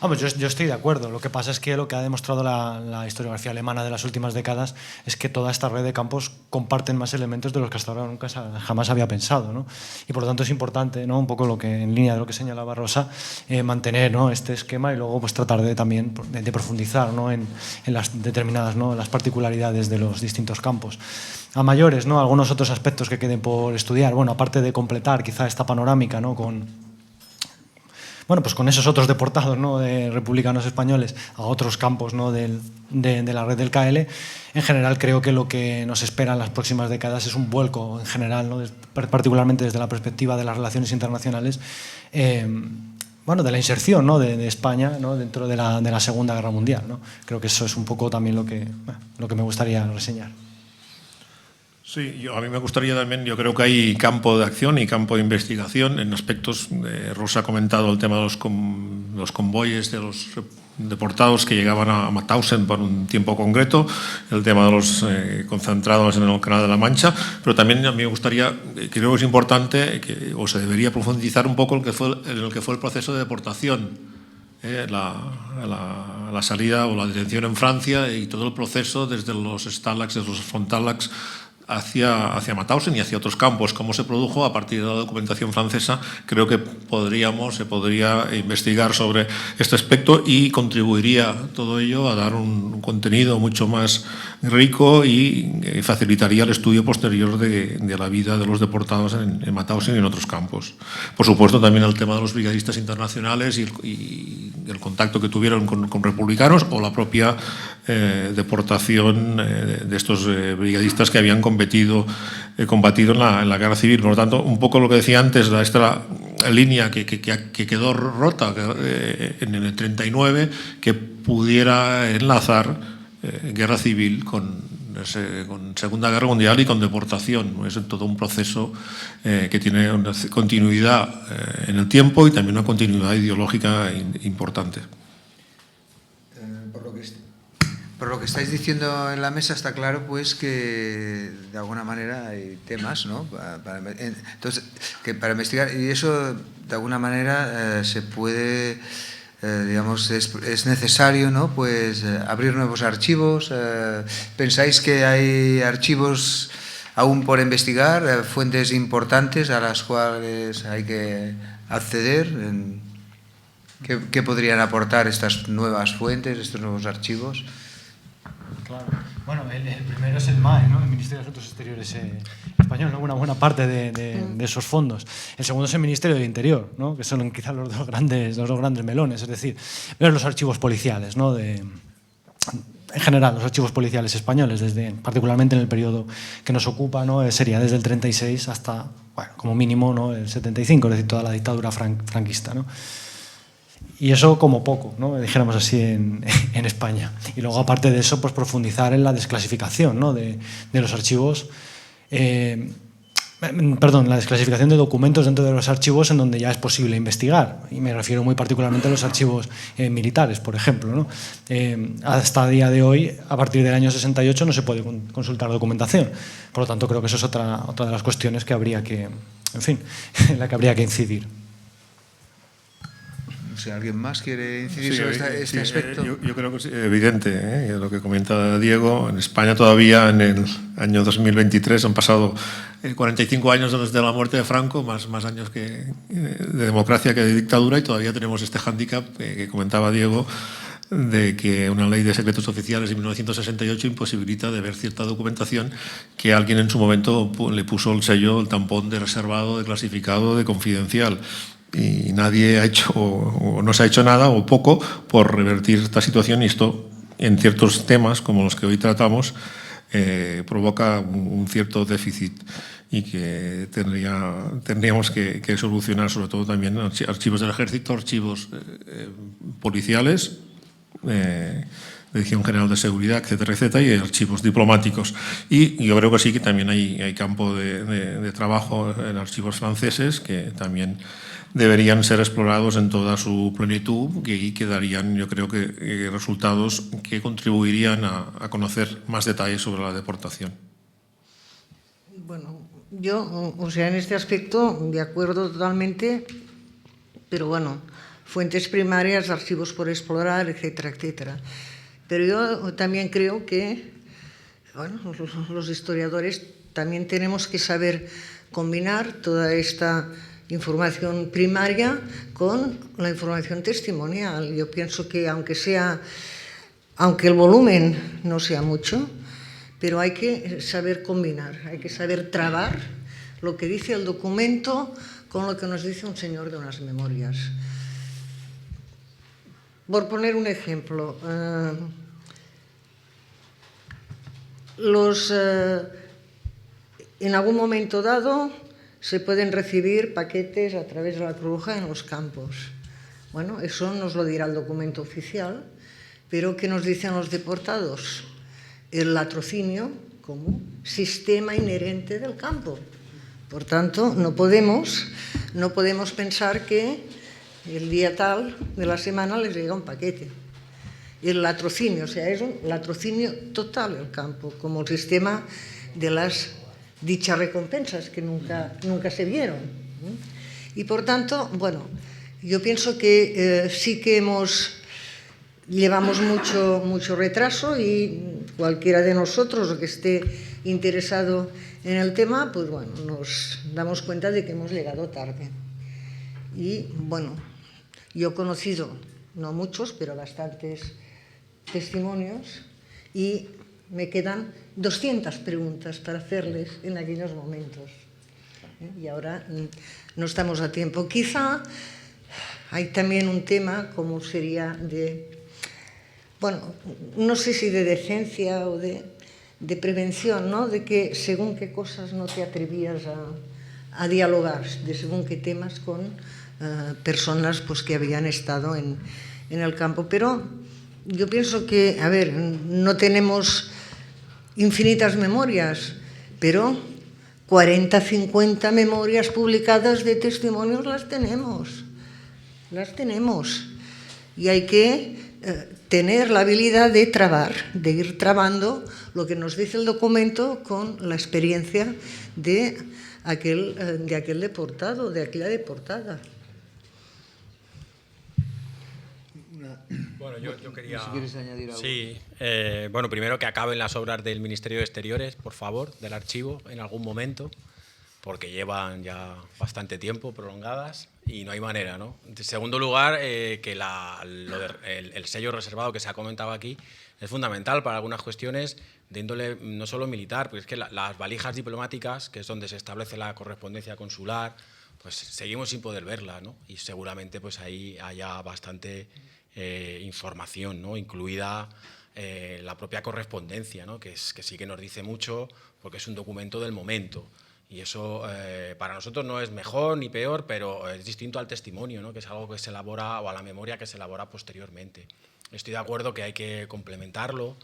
Vamos, yo estoy de acuerdo. Lo que pasa es que lo que ha demostrado la historiografía alemana de las últimas décadas es que toda esta red de campos comparten más elementos de los que hasta ahora jamás había pensado, ¿no? Y por lo tanto es importante, ¿no? Un poco en línea de lo que señalaba Rosa, mantener, ¿no? Este esquema y luego pues tratar de también de profundizar, ¿no? en las determinadas, ¿no? Las particularidades de los distintos campos. A mayores, ¿no? Algunos otros aspectos que queden por estudiar. Bueno, aparte de completar quizá esta panorámica, ¿no? Pues con esos otros deportados, ¿no? De republicanos españoles a otros campos, ¿no? de la red del KL, en general creo que lo que nos espera en las próximas décadas es un vuelco en general, ¿no? Particularmente desde la perspectiva de las relaciones internacionales, de la inserción, ¿no? de España, ¿no? Dentro de la Segunda Guerra Mundial, ¿no? Creo que eso es un poco también lo que me gustaría reseñar. Sí, a mí me gustaría también, yo creo que hay campo de acción y campo de investigación en aspectos. Rosa ha comentado el tema de los convoyes de los deportados que llegaban a Mauthausen por un tiempo concreto, el tema de los concentrados en el Canal de la Mancha, pero también a mí me gustaría, creo que es importante o se debería profundizar un poco en el que fue el proceso de deportación. La salida o la detención en Francia y todo el proceso desde los Stalags, desde los Frontalags hacia Mauthausen y hacia otros campos. Cómo se produjo a partir de la documentación francesa, creo que se podría investigar sobre este aspecto y contribuiría todo ello a dar un contenido mucho más rico y facilitaría el estudio posterior de la vida de los deportados en Mauthausen y en otros campos. Por supuesto, también el tema de los brigadistas internacionales y el contacto que tuvieron con republicanos o la propia deportación de estos brigadistas que habían combatido en la guerra civil. Por lo tanto, un poco lo que decía antes, esta línea que quedó rota en el 39, que pudiera enlazar guerra civil con Segunda Guerra Mundial y con deportación. Es todo un proceso que tiene una continuidad en el tiempo y también una continuidad ideológica importante. Por lo que estáis diciendo en la mesa está claro pues que de alguna manera hay temas, ¿no? Entonces, que para investigar, y eso de alguna manera se puede digamos, es necesario, ¿no? Pues abrir nuevos archivos. ¿Pensáis que hay archivos aún por investigar, fuentes importantes a las cuales hay que acceder? ¿Qué podrían aportar estas nuevas fuentes, estos nuevos archivos? Claro. Bueno, el primero es el MAE, ¿no? El Ministerio de Asuntos Exteriores español, ¿no? Una buena parte de esos fondos. El segundo es el Ministerio del Interior, ¿no? Que son quizás los dos grandes melones, es decir, ver los archivos policiales, ¿no? En general, los archivos policiales españoles, particularmente en el periodo que nos ocupa, ¿no? Sería desde el 36 hasta, bueno, como mínimo, ¿no? El 75, es decir, toda la dictadura franquista, ¿no? Y eso como poco, ¿no? Dijéramos así en España. Y luego, aparte de eso, pues profundizar en la desclasificación, ¿no? de los archivos, la desclasificación de documentos dentro de los archivos en donde ya es posible investigar. Y me refiero muy particularmente a los archivos militares, por ejemplo, ¿no? Hasta el día de hoy, a partir del año 68, no se puede consultar documentación. Por lo tanto, creo que eso es otra de las cuestiones que habría que, en fin, en la que habría que incidir. Si alguien más quiere incidir sobre este aspecto. Yo creo que es evidente, lo que comenta Diego. En España todavía en el año 2023 han pasado 45 años desde la muerte de Franco, más años de democracia que de dictadura, y todavía tenemos este hándicap que comentaba Diego, de que una ley de secretos oficiales de 1968 imposibilita de ver cierta documentación que alguien en su momento le puso el sello, el tampón de reservado, de clasificado, de confidencial. Y nadie ha hecho, o no se ha hecho nada, o poco, por revertir esta situación, y esto, en ciertos temas como los que hoy tratamos, provoca un cierto déficit y que tendríamos que solucionar, sobre todo también archivos del Ejército, archivos policiales, Dirección General de Seguridad, etcétera, etcétera, y archivos diplomáticos. Y yo creo que sí, que también hay campo de trabajo en archivos franceses que también deberían ser explorados en toda su plenitud, y ahí quedarían, yo creo que resultados que contribuirían a conocer más detalles sobre la deportación. Bueno, yo, en este aspecto, de acuerdo totalmente, pero bueno, fuentes primarias, archivos por explorar, etcétera, etcétera. Pero yo también creo que, bueno, los historiadores también tenemos que saber combinar toda esta información primaria con la información testimonial. Yo pienso que aunque el volumen no sea mucho, pero hay que saber combinar, hay que saber trabar lo que dice el documento con lo que nos dice un señor de unas memorias. Por poner un ejemplo, en algún momento dado se pueden recibir paquetes a través de la Cruz Roja en los campos. Bueno, eso nos lo dirá el documento oficial, pero ¿qué nos dicen los deportados? El latrocinio como sistema inherente del campo. Por tanto, no podemos pensar que el día tal de la semana les llega un paquete. El latrocinio, es un latrocinio total el campo, como el sistema de las dichas recompensas que nunca se vieron. Y por tanto, bueno, yo pienso que sí que llevamos mucho retraso, y cualquiera de nosotros que esté interesado en el tema, pues bueno, nos damos cuenta de que hemos llegado tarde. Y bueno, yo he conocido, no muchos, pero bastantes testimonios, y me quedan 200 preguntas para hacerles en aquellos momentos. Y ahora no estamos a tiempo. Quizá hay también un tema como sería no sé si de decencia o de prevención, ¿no? De que según qué cosas no te atrevías a dialogar, de según qué temas con personas pues, que habían estado en el campo. Pero yo pienso que, no tenemos infinitas memorias, pero 40, 50 memorias publicadas de testimonios las tenemos. Y hay que tener la habilidad de ir trabando lo que nos dice el documento con la experiencia de aquel deportado, de aquella deportada. Bueno, yo quería... Si quieres añadir algo. Sí, bueno, primero que acaben las obras del Ministerio de Exteriores, por favor, del archivo, en algún momento, porque llevan ya bastante tiempo prolongadas y no hay manera, ¿no? En segundo lugar, que el sello reservado que se ha comentado aquí es fundamental para algunas cuestiones de índole no solo militar, porque es que las valijas diplomáticas, que es donde se establece la correspondencia consular, pues seguimos sin poder verla, ¿no? Y seguramente pues ahí haya bastante información, ¿no? Incluida la propia correspondencia, ¿no? Que sí que nos dice mucho porque es un documento del momento. Y eso para nosotros no es mejor ni peor, pero es distinto al testimonio, ¿no? Que es algo que se elabora, o a la memoria que se elabora posteriormente. Estoy de acuerdo que hay que complementarlo,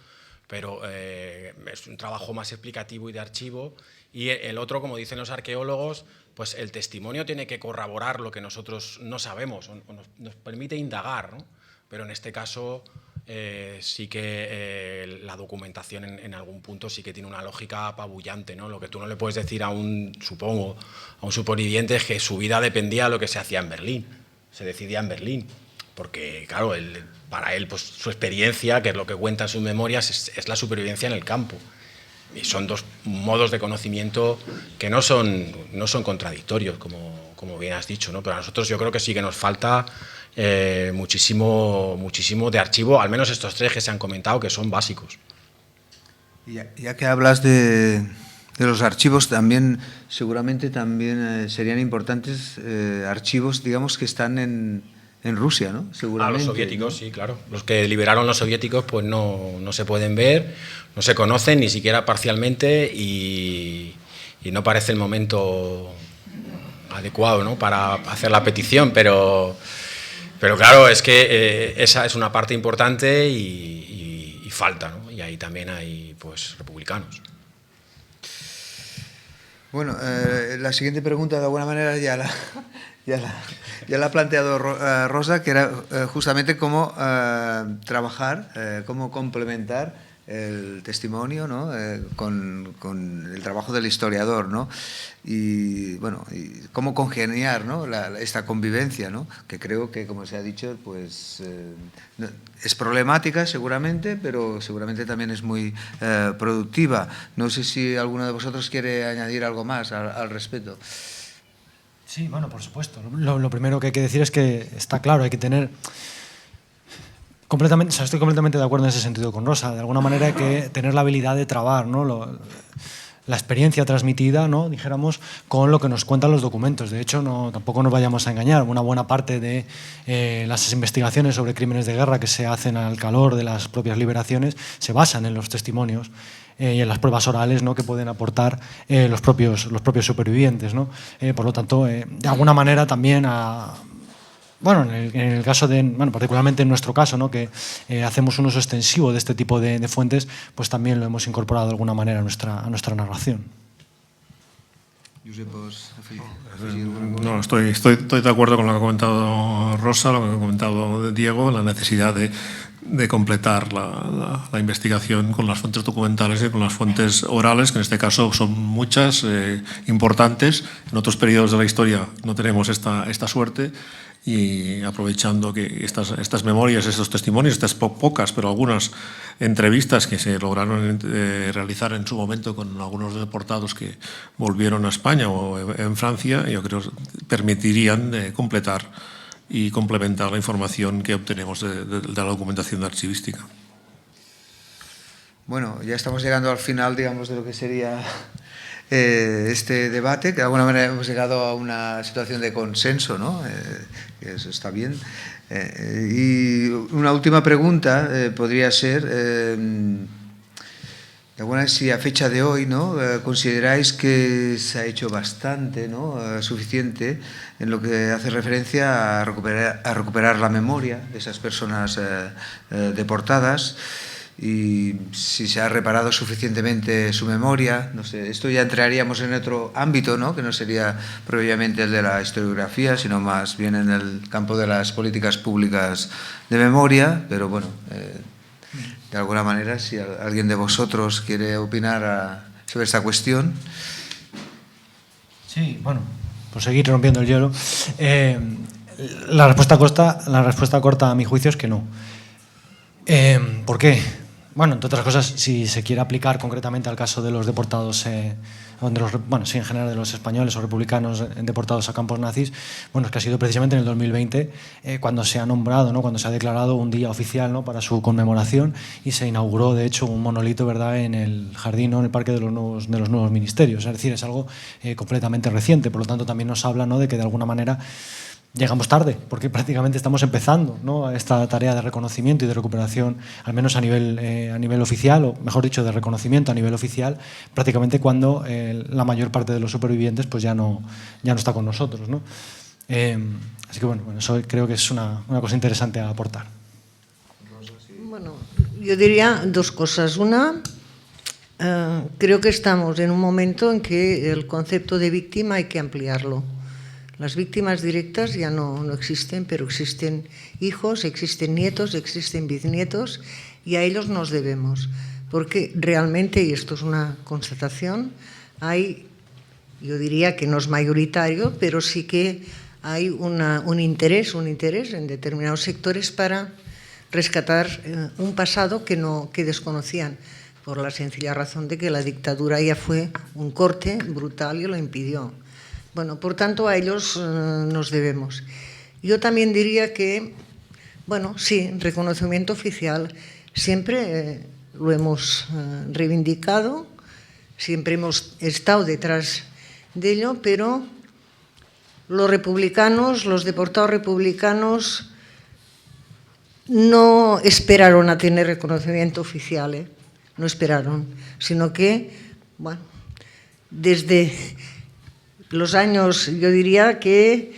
pero es un trabajo más explicativo y de archivo. Y el otro, como dicen los arqueólogos, pues el testimonio tiene que corroborar lo que nosotros no sabemos, o nos permite indagar, ¿no? Pero en este caso sí que la documentación en algún punto sí que tiene una lógica apabullante, ¿no? Lo que tú no le puedes decir a un superviviente es que su vida dependía de lo que se hacía en Berlín, se decidía en Berlín, porque claro, para él pues, su experiencia, que es lo que cuenta en sus memorias, es la supervivencia en el campo. Y son dos modos de conocimiento que no son contradictorios, como bien has dicho, ¿no? Pero a nosotros yo creo que sí que nos falta muchísimo de archivo, al menos estos tres que se han comentado, que son básicos. Ya que hablas de los archivos, también seguramente también serían importantes archivos, digamos, que están en Rusia, ¿no? Seguramente. Los soviéticos, ¿no? Sí, claro. Los que liberaron los soviéticos pues no se pueden ver, no se conocen ni siquiera parcialmente y no parece el momento adecuado, ¿no? Para hacer la petición, pero claro, es que esa es una parte importante y falta, ¿no? Y ahí también hay pues republicanos. Bueno, la siguiente pregunta de alguna manera ya la ha planteado Rosa, que era justamente cómo trabajar, cómo complementar el testimonio, ¿no? con el trabajo del historiador, ¿no? Y bueno, y cómo congeniar, ¿no? esta convivencia, ¿no? Que creo que, como se ha dicho, pues es problemática seguramente, pero seguramente también es muy productiva. No sé si alguno de vosotros quiere añadir algo más al respecto. Sí, bueno, por supuesto. Lo primero que hay que decir es que está claro, hay que tener... estoy completamente de acuerdo en ese sentido con Rosa. De alguna manera hay que tener la habilidad de trabar, ¿no? La experiencia transmitida, ¿no? Dijéramos, con lo que nos cuentan los documentos. De hecho, tampoco nos vayamos a engañar. Una buena parte de las investigaciones sobre crímenes de guerra que se hacen al calor de las propias liberaciones se basan en los testimonios y en las pruebas orales, ¿no? Que pueden aportar los propios supervivientes, ¿no? Por lo tanto, de alguna manera también bueno, en el caso particularmente en nuestro caso, ¿no? Que hacemos un uso extensivo de este tipo de fuentes, pues también lo hemos incorporado de alguna manera a nuestra narración. No, estoy de acuerdo con lo que ha comentado Rosa, lo que ha comentado Diego, la necesidad de completar la investigación con las fuentes documentales y con las fuentes orales, que en este caso son muchas, importantes. En otros periodos de la historia no tenemos esta suerte. Y aprovechando que estas memorias, estos testimonios, estas pocas, pero algunas entrevistas que se lograron realizar en su momento con algunos deportados que volvieron a España o en Francia, yo creo que permitirían completar y complementar la información que obtenemos de la documentación archivística. Bueno, ya estamos llegando al final, digamos, de lo que sería este debate, que de alguna manera hemos llegado a una situación de consenso, ¿no? Que eso está bien. Y una última pregunta podría ser, de alguna manera, si a fecha de hoy, ¿no? Consideráis que se ha hecho bastante, ¿no? Suficiente en lo que hace referencia a recuperar la memoria de esas personas deportadas, y si se ha reparado suficientemente su memoria. No sé, esto ya entraríamos en otro ámbito, ¿no? Que no sería propiamente el de la historiografía, sino más bien en el campo de las políticas públicas de memoria, pero bueno, de alguna manera, si alguien de vosotros quiere opinar sobre esta cuestión. Sí, bueno, por seguir rompiendo el hielo, la respuesta corta a mi juicio es que no. ¿Por qué? Bueno, entre otras cosas, si se quiere aplicar concretamente al caso de los deportados, sí, en general de los españoles o republicanos deportados a campos nazis, bueno, es que ha sido precisamente en el 2020 cuando se ha nombrado, ¿no?, cuando se ha declarado un día oficial, ¿no?, para su conmemoración, y se inauguró, de hecho, un monolito, ¿verdad?, en el jardín, ¿no?, en el Parque de los Nuevos Ministerios. Es decir, es algo completamente reciente. Por lo tanto, también nos habla, ¿no?, de que de alguna manera llegamos tarde, porque prácticamente estamos empezando, ¿no?, esta tarea de reconocimiento y de recuperación, al menos a nivel oficial, o mejor dicho, de reconocimiento a nivel oficial, prácticamente cuando la mayor parte de los supervivientes pues ya no está con nosotros, ¿no? Así que bueno, eso creo que es una cosa interesante a aportar. Bueno, yo diría dos cosas. Una, creo que estamos en un momento en que el concepto de víctima hay que ampliarlo. Las víctimas directas ya no existen, pero existen hijos, existen nietos, existen bisnietos, y a ellos nos debemos. Porque realmente, y esto es una constatación, hay, yo diría que no es mayoritario, pero sí que hay un interés en determinados sectores para rescatar un pasado que desconocían, por la sencilla razón de que la dictadura ya fue un corte brutal y lo impidió. Bueno, por tanto, a ellos nos debemos. Yo también diría que, bueno, sí, reconocimiento oficial. Siempre lo hemos reivindicado, siempre hemos estado detrás de ello, pero los republicanos, los deportados republicanos, no esperaron a tener reconocimiento oficial, no esperaron, sino que, bueno, desde los años, yo diría que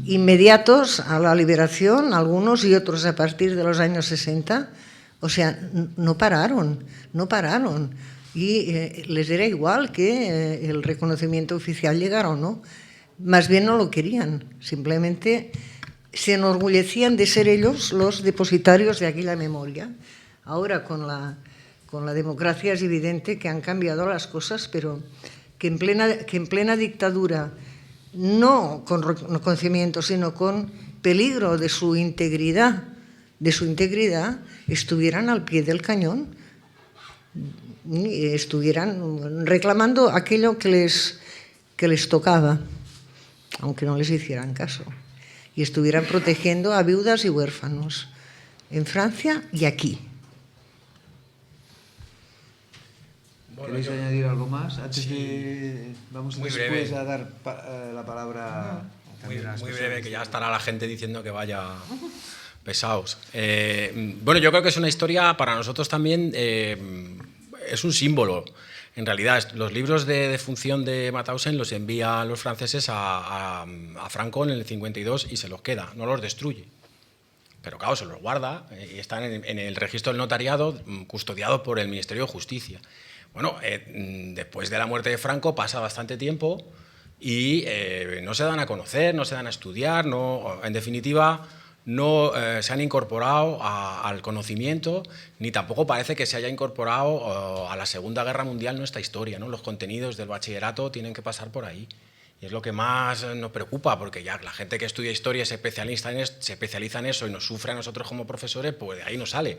inmediatos a la liberación, algunos y otros a partir de los años 60, o sea, no pararon. Y les era igual que el reconocimiento oficial llegara o no. Más bien no lo querían, simplemente se enorgullecían de ser ellos los depositarios de aquella memoria. Ahora con la democracia es evidente que han cambiado las cosas, pero que en plena dictadura, no con reconocimiento, sino con peligro de su integridad, estuvieran al pie del cañón, estuvieran reclamando aquello que les tocaba, aunque no les hicieran caso, y estuvieran protegiendo a viudas y huérfanos en Francia y aquí. ¿Queréis añadir algo más? Antes vamos muy después breve. a dar la palabra también a las Muy personas. breve, que ya estará la gente diciendo que vaya pesados. Bueno, yo creo que es una historia para nosotros también, es un símbolo. En realidad, los libros de defunción de Mauthausen los envían los franceses a Franco en el 52 y se los queda, no los destruye. Pero claro, se los guarda y están en el registro del notariado, custodiados por el Ministerio de Justicia. Bueno, después de la muerte de Franco pasa bastante tiempo y no se dan a conocer, no se dan a estudiar, en definitiva no se han incorporado al conocimiento, ni tampoco parece que se haya incorporado a la Segunda Guerra Mundial nuestra historia, ¿no? Los contenidos del bachillerato tienen que pasar por ahí. Y es lo que más nos preocupa, porque ya la gente que estudia historia se especializa en eso y nos sufre a nosotros como profesores, pues de ahí nos sale.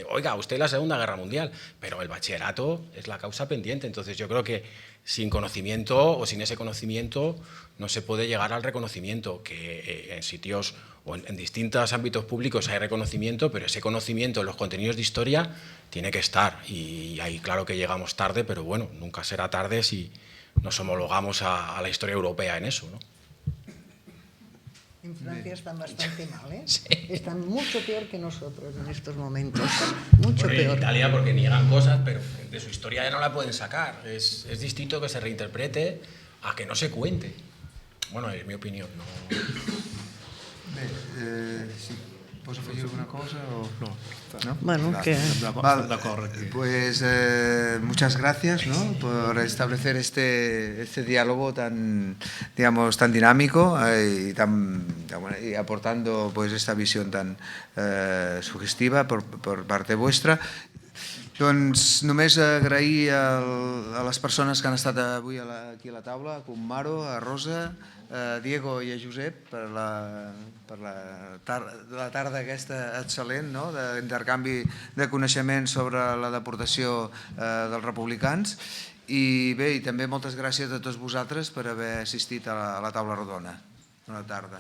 Oiga, usted la Segunda Guerra Mundial, pero el bachillerato es la causa pendiente. Entonces yo creo que sin conocimiento o sin ese conocimiento no se puede llegar al reconocimiento, que en sitios o en distintos ámbitos públicos hay reconocimiento, pero ese conocimiento en los contenidos de historia tiene que estar. Y ahí claro que llegamos tarde, pero bueno, nunca será tarde si nos homologamos a la historia europea en eso, ¿no? En Francia están bastante mal, ¿eh? Sí. Están mucho peor que nosotros en estos momentos, Bueno, mucho peor. en Italia porque niegan cosas, pero de su historia ya no la pueden sacar. Es distinto que se reinterprete a que no se cuente. Bueno, es mi opinión. No... Sí. ¿Puedo afegir alguna cosa? O... No. Bueno, Vale. que... Pues muchas gracias, ¿no?, por establecer este diálogo tan, digamos, tan dinámico y aportando pues esta visión tan sugestiva por parte vuestra. Doncs només agrair a les persones que han estat avui aquí a la taula, a Comaro, a Rosa, a Diego i a Josep per la tarda aquesta excel·lent, no?, d'intercanvi de coneixements sobre la deportació dels republicans. I bé, i també moltes gràcies a tots vosaltres per haver assistit a la taula rodona. Bona tarda.